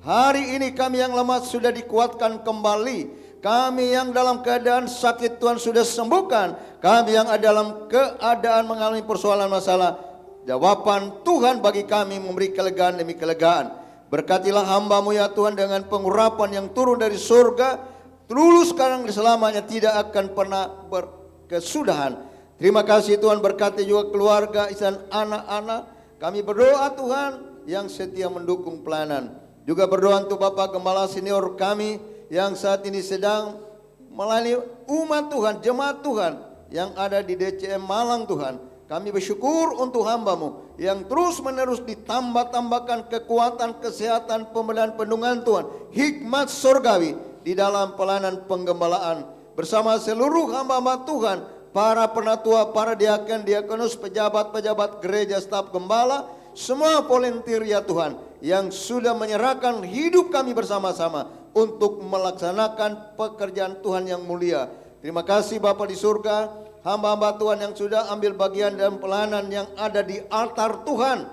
hari ini kami yang lemah sudah dikuatkan kembali Kami yang dalam keadaan sakit Tuhan sudah sembuhkan. Kami yang ada dalam keadaan mengalami persoalan masalah, jawaban Tuhan bagi kami memberi kelegaan demi kelegaan. Berkatilah hamba-Mu ya Tuhan dengan pengurapan yang turun dari surga, dulu sekarang selamanya tidak akan pernah berkesudahan. Terima kasih Tuhan, berkati juga keluarga dan anak-anak. Kami berdoa Tuhan yang setia mendukung pelayanan. Juga berdoa untuk Bapak Gembala senior kami yang saat ini sedang melayani umat Tuhan, jemaat Tuhan yang ada di DCM Malang Tuhan. Kami bersyukur untuk hamba-Mu yang terus menerus ditambah-tambahkan kekuatan, kesehatan, pembelaan, pendungan Tuhan, hikmat surgawi di dalam pelayanan penggembalaan bersama seluruh hamba-hamba Tuhan, para penatua, para diaken, diakonus, pejabat-pejabat gereja, staf gembala, semua volunteer ya Tuhan yang sudah menyerahkan hidup kami bersama-sama untuk melaksanakan pekerjaan Tuhan yang mulia. Terima kasih Bapa di surga, hamba-hamba Tuhan yang sudah ambil bagian dalam pelayanan yang ada di altar Tuhan,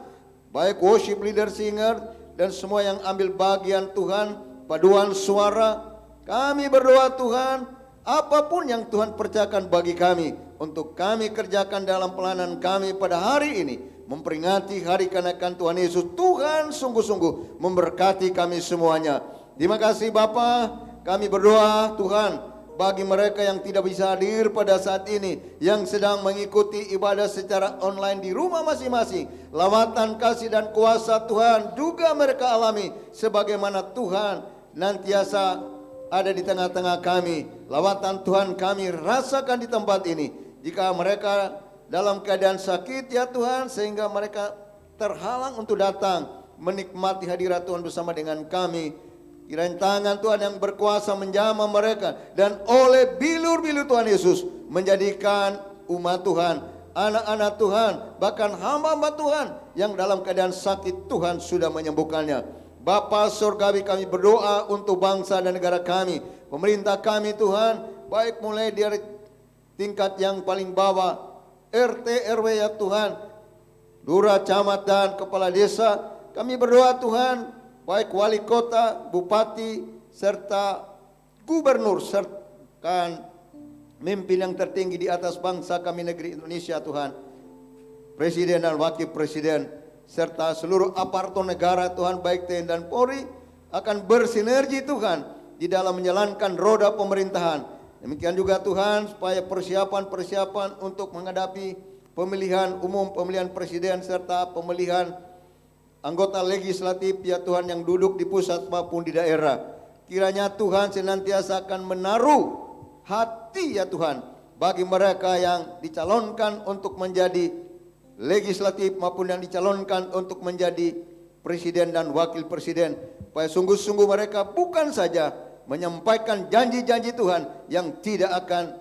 baik worship leader, singer, dan semua yang ambil bagian Tuhan, paduan suara. Kami berdoa Tuhan, apapun yang Tuhan percayakan bagi kami untuk kami kerjakan dalam pelayanan kami pada hari ini, memperingati hari kenaikan Tuhan Yesus, Tuhan sungguh-sungguh memberkati kami semuanya. Terima kasih Bapa, kami berdoa Tuhan bagi mereka yang tidak bisa hadir pada saat ini, yang sedang mengikuti ibadah secara online di rumah masing-masing. Lawatan kasih dan kuasa Tuhan juga mereka alami, sebagaimana Tuhan nantiasa ada di tengah-tengah kami. Lawatan Tuhan kami rasakan di tempat ini. Jika mereka dalam keadaan sakit ya Tuhan, sehingga mereka terhalang untuk datang menikmati hadirat Tuhan bersama dengan kami, kiranya tangan Tuhan yang berkuasa menjamah mereka, dan oleh bilur-bilur Tuhan Yesus menjadikan umat Tuhan, anak-anak Tuhan, bahkan hamba-hamba Tuhan yang dalam keadaan sakit Tuhan sudah menyembuhkannya. Bapa surgawi, kami berdoa untuk bangsa dan negara kami, pemerintah kami Tuhan, baik mulai dari tingkat yang paling bawah, RT, RW ya Tuhan, lurah, camat, dan kepala desa. Kami berdoa Tuhan, baik wali kota, bupati, serta gubernur, serta mimpin yang tertinggi di atas bangsa kami negeri Indonesia Tuhan, presiden dan wakil presiden, serta seluruh aparatur negara Tuhan, baik TNI dan Polri, akan bersinergi Tuhan di dalam menjalankan roda pemerintahan. Demikian juga Tuhan, supaya persiapan untuk menghadapi pemilihan umum, pemilihan presiden, serta pemilihan anggota legislatif ya Tuhan yang duduk di pusat maupun di daerah. Kiranya Tuhan senantiasa akan menaruh hati ya Tuhan bagi mereka yang dicalonkan untuk menjadi legislatif maupun yang dicalonkan untuk menjadi presiden dan wakil presiden, supaya sungguh-sungguh mereka bukan saja menyampaikan janji-janji Tuhan yang tidak akan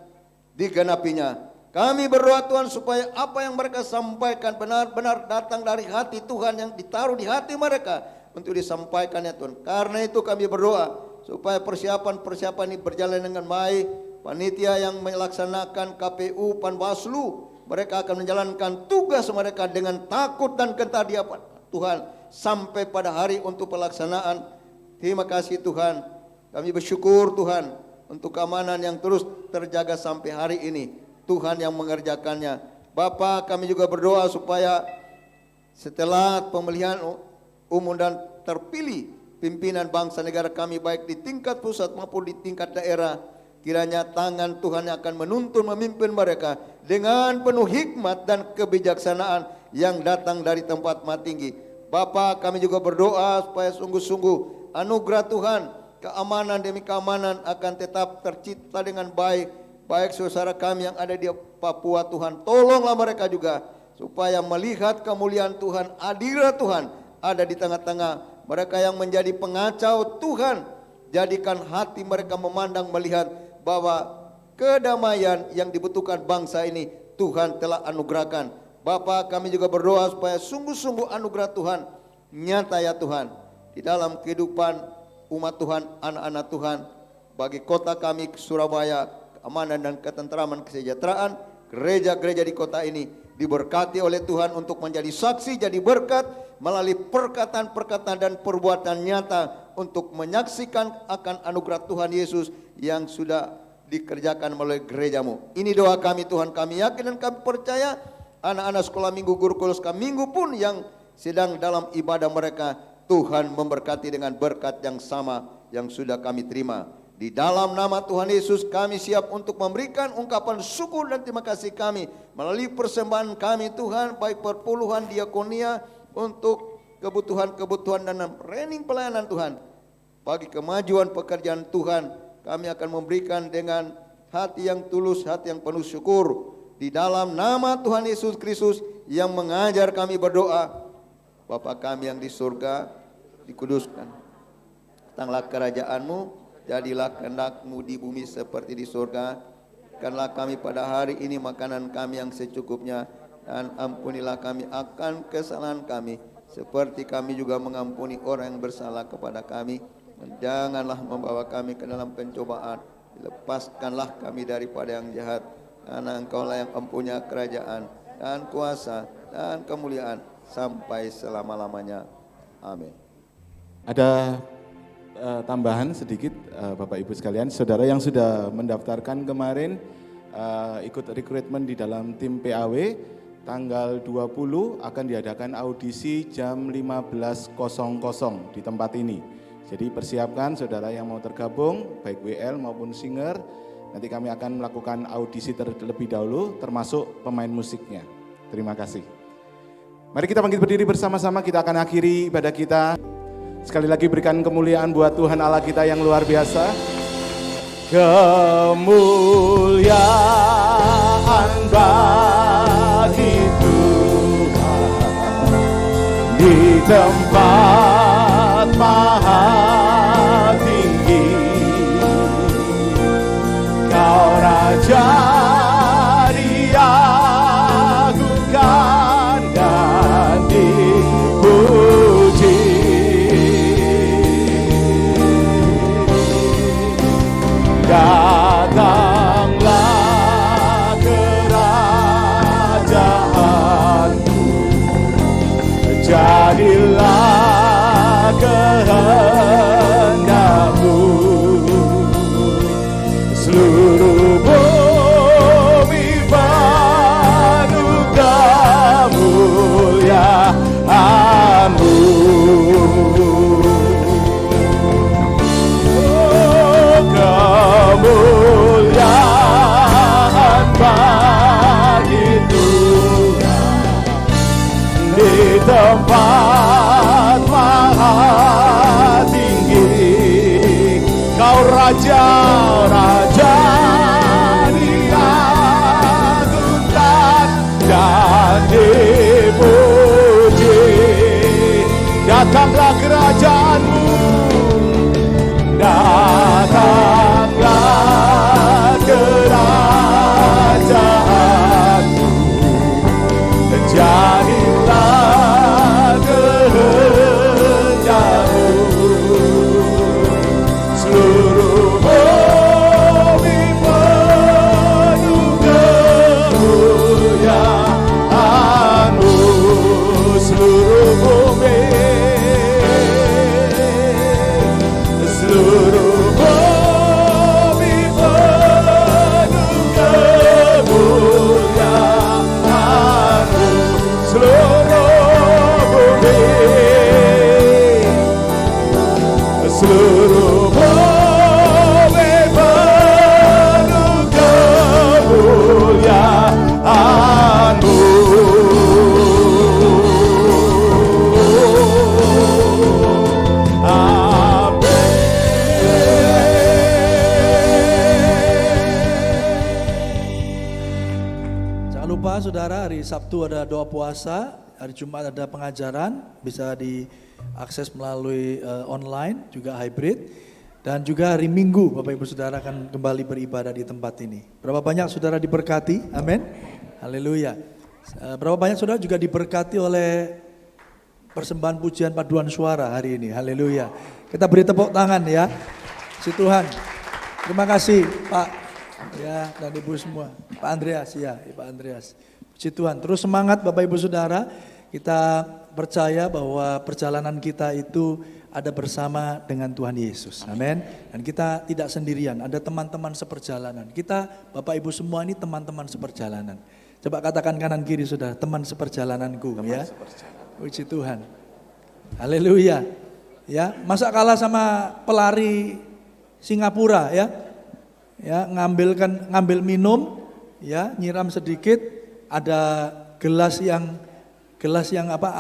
digenapinya. Kami berdoa Tuhan supaya apa yang mereka sampaikan benar-benar datang dari hati Tuhan yang ditaruh di hati mereka untuk disampaikan ya Tuhan. Karena itu kami berdoa supaya persiapan-persiapan ini berjalan dengan baik. Panitia yang melaksanakan KPU, Panwaslu, mereka akan menjalankan tugas mereka dengan takut dan gentar di hadapan Tuhan sampai pada hari untuk pelaksanaan. Terima kasih Tuhan. Kami bersyukur Tuhan untuk keamanan yang terus terjaga sampai hari ini. Tuhan yang mengerjakannya. Bapa, kami juga berdoa supaya setelah pemilihan umum dan terpilih pimpinan bangsa negara kami, baik di tingkat pusat maupun di tingkat daerah, kiranya tangan Tuhan yang akan menuntun memimpin mereka dengan penuh hikmat dan kebijaksanaan yang datang dari tempat maha tinggi. Bapa, kami juga berdoa supaya sungguh-sungguh anugerah Tuhan, keamanan demi keamanan akan tetap tercipta dengan baik. Baik saudara kami yang ada di Papua Tuhan, tolonglah mereka juga supaya melihat kemuliaan Tuhan, hadirat Tuhan ada di tengah-tengah mereka yang menjadi pengacau. Tuhan, jadikan hati mereka memandang melihat bahwa kedamaian yang dibutuhkan bangsa ini Tuhan telah anugerahkan. Bapa, kami juga berdoa supaya sungguh-sungguh anugerah Tuhan nyata ya Tuhan di dalam kehidupan umat Tuhan, anak-anak Tuhan, bagi kota kami Surabaya, keamanan dan ketentraman, kesejahteraan, gereja-gereja di kota ini diberkati oleh Tuhan untuk menjadi saksi, jadi berkat melalui perkataan-perkataan dan perbuatan nyata untuk menyaksikan akan anugerah Tuhan Yesus yang sudah dikerjakan melalui gerejamu. Ini doa kami Tuhan, kami yakin dan kami percaya anak-anak sekolah minggu, guru sekolah minggu pun yang sedang dalam ibadah mereka, Tuhan memberkati dengan berkat yang sama yang sudah kami terima. Di dalam nama Tuhan Yesus kami siap untuk memberikan ungkapan syukur dan terima kasih kami melalui persembahan kami Tuhan, baik perpuluhan diakonia untuk kebutuhan-kebutuhan dan training pelayanan Tuhan. Bagi kemajuan pekerjaan Tuhan, kami akan memberikan dengan hati yang tulus, hati yang penuh syukur. Di dalam nama Tuhan Yesus Kristus yang mengajar kami berdoa. Bapa kami yang di surga, dikuduskan. Datanglah kerajaan-Mu, jadilah kehendak-Mu di bumi seperti di surga. Berikanlah kami pada hari ini makanan kami yang secukupnya, dan ampunilah kami akan kesalahan kami, seperti kami juga mengampuni orang yang bersalah kepada kami. Dan janganlah membawa kami ke dalam pencobaan, lepaskanlah kami daripada yang jahat, karena Engkau-lah yang mempunyai kerajaan dan kuasa dan kemuliaan sampai selama-lamanya. Amin. Ada tambahan sedikit Bapak Ibu sekalian, saudara yang sudah mendaftarkan kemarin ikut rekrutmen di dalam tim PAW, tanggal 20 akan diadakan audisi jam 15.00 di tempat ini. Jadi persiapkan saudara yang mau tergabung, baik WL maupun singer, nanti kami akan melakukan audisi terlebih dahulu termasuk pemain musiknya. Terima kasih. Mari kita bangkit berdiri bersama-sama, kita akan akhiri ibadah kita. Sekali lagi berikan kemuliaan buat Tuhan Allah kita yang luar biasa. Kemuliaan bagi Tuhan di tempat maha tinggi. Kau Raja diagungkan dan dipuji. Datanglah kerajaanmu, jadilah kehendak-Mu. Seluruh bumi penuh kemuliaan-Mu. Kemuliaan bagi Tuhan di tempat maha tinggi. Kau Raja diagungkan dan dipuji. Datanglah kerajaan-Mu, datanglah kerajaan-Mu, jadilah kehendak-Mu. Seluruh bumi penuh kemuliaan-Mu. Seluruh bumi, seluruh bumi penuh kemuliaan-Mu. Seluruh bumi, seluruh bumi penuh kemuliaan-Mu. Saudara, hari Sabtu ada doa puasa, hari Jumat ada pengajaran, bisa diakses melalui online, juga hybrid. Dan juga hari Minggu Bapak Ibu Saudara akan kembali beribadah di tempat ini. Berapa banyak saudara diberkati? Amin. Haleluya. Berapa banyak saudara juga diberkati oleh persembahan pujian paduan suara hari ini. Haleluya. Kita beri tepuk tangan ya. Si Tuhan. Terima kasih Pak ya dan Ibu semua. Pak Andreas ya, Pak Andreas. Puji Tuhan. Terus semangat Bapak Ibu Saudara. Kita percaya bahwa perjalanan kita itu ada bersama dengan Tuhan Yesus. Amin. Dan kita tidak sendirian, ada teman-teman seperjalanan. Kita Bapak Ibu semua ini teman-teman seperjalanan. Coba katakan kanan kiri saudara, teman seperjalananku ya. Puji Tuhan. Haleluya. Ya, masa kalah sama pelari Singapura ya. Ya, ngambil minum ya, nyiram sedikit, ada gelas yang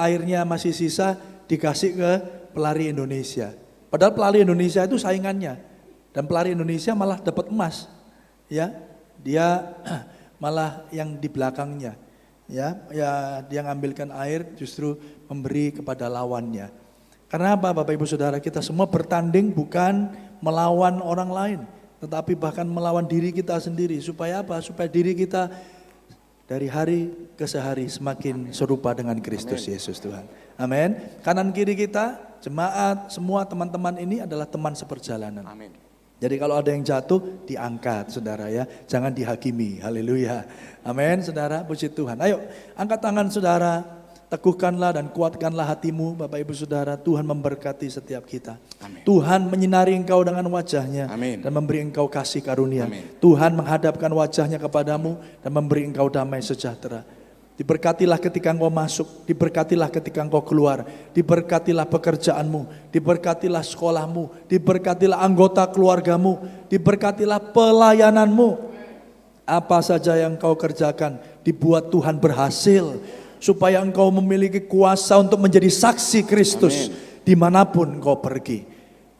airnya masih sisa dikasih ke pelari Indonesia. Padahal pelari Indonesia itu saingannya. Dan pelari Indonesia malah dapat emas. Ya. Dia malah yang di belakangnya. Ya, dia ngambilkan air justru memberi kepada lawannya. Karena apa Bapak Ibu Saudara, kita semua bertanding bukan melawan orang lain, tetapi bahkan melawan diri kita sendiri. Supaya apa? Supaya diri kita dari hari ke sehari semakin serupa dengan Kristus Yesus Tuhan. Amin. Kanan kiri kita, jemaat, semua teman-teman ini adalah teman seperjalanan. Amin. Jadi kalau ada yang jatuh, diangkat saudara ya. Jangan dihakimi. Haleluya. Amin saudara, puji Tuhan. Ayo angkat tangan saudara. Teguhkanlah dan kuatkanlah hatimu Bapak Ibu Saudara. Tuhan memberkati setiap kita. Amin. Tuhan menyinari engkau dengan wajahnya. Amin. Dan memberi engkau kasih karunia. Amin. Tuhan menghadapkan wajahnya kepadamu dan memberi engkau damai sejahtera. Diberkatilah ketika engkau masuk, diberkatilah ketika engkau keluar, diberkatilah pekerjaanmu, diberkatilah sekolahmu, diberkatilah anggota keluargamu, diberkatilah pelayananmu. Apa saja yang engkau kerjakan dibuat Tuhan berhasil, supaya engkau memiliki kuasa untuk menjadi saksi Kristus dimanapun engkau pergi.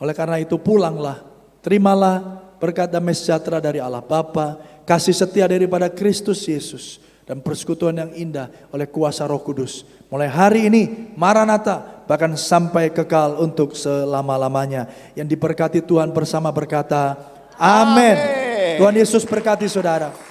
Oleh karena itu pulanglah, terimalah berkat damai sejahtera dari Allah Bapa, kasih setia daripada Kristus Yesus, dan persekutuan yang indah oleh kuasa Roh Kudus. Mulai hari ini, Maranatha, bahkan sampai kekal untuk selama-lamanya. Yang diberkati Tuhan bersama berkata, Amin. Tuhan Yesus berkati saudara.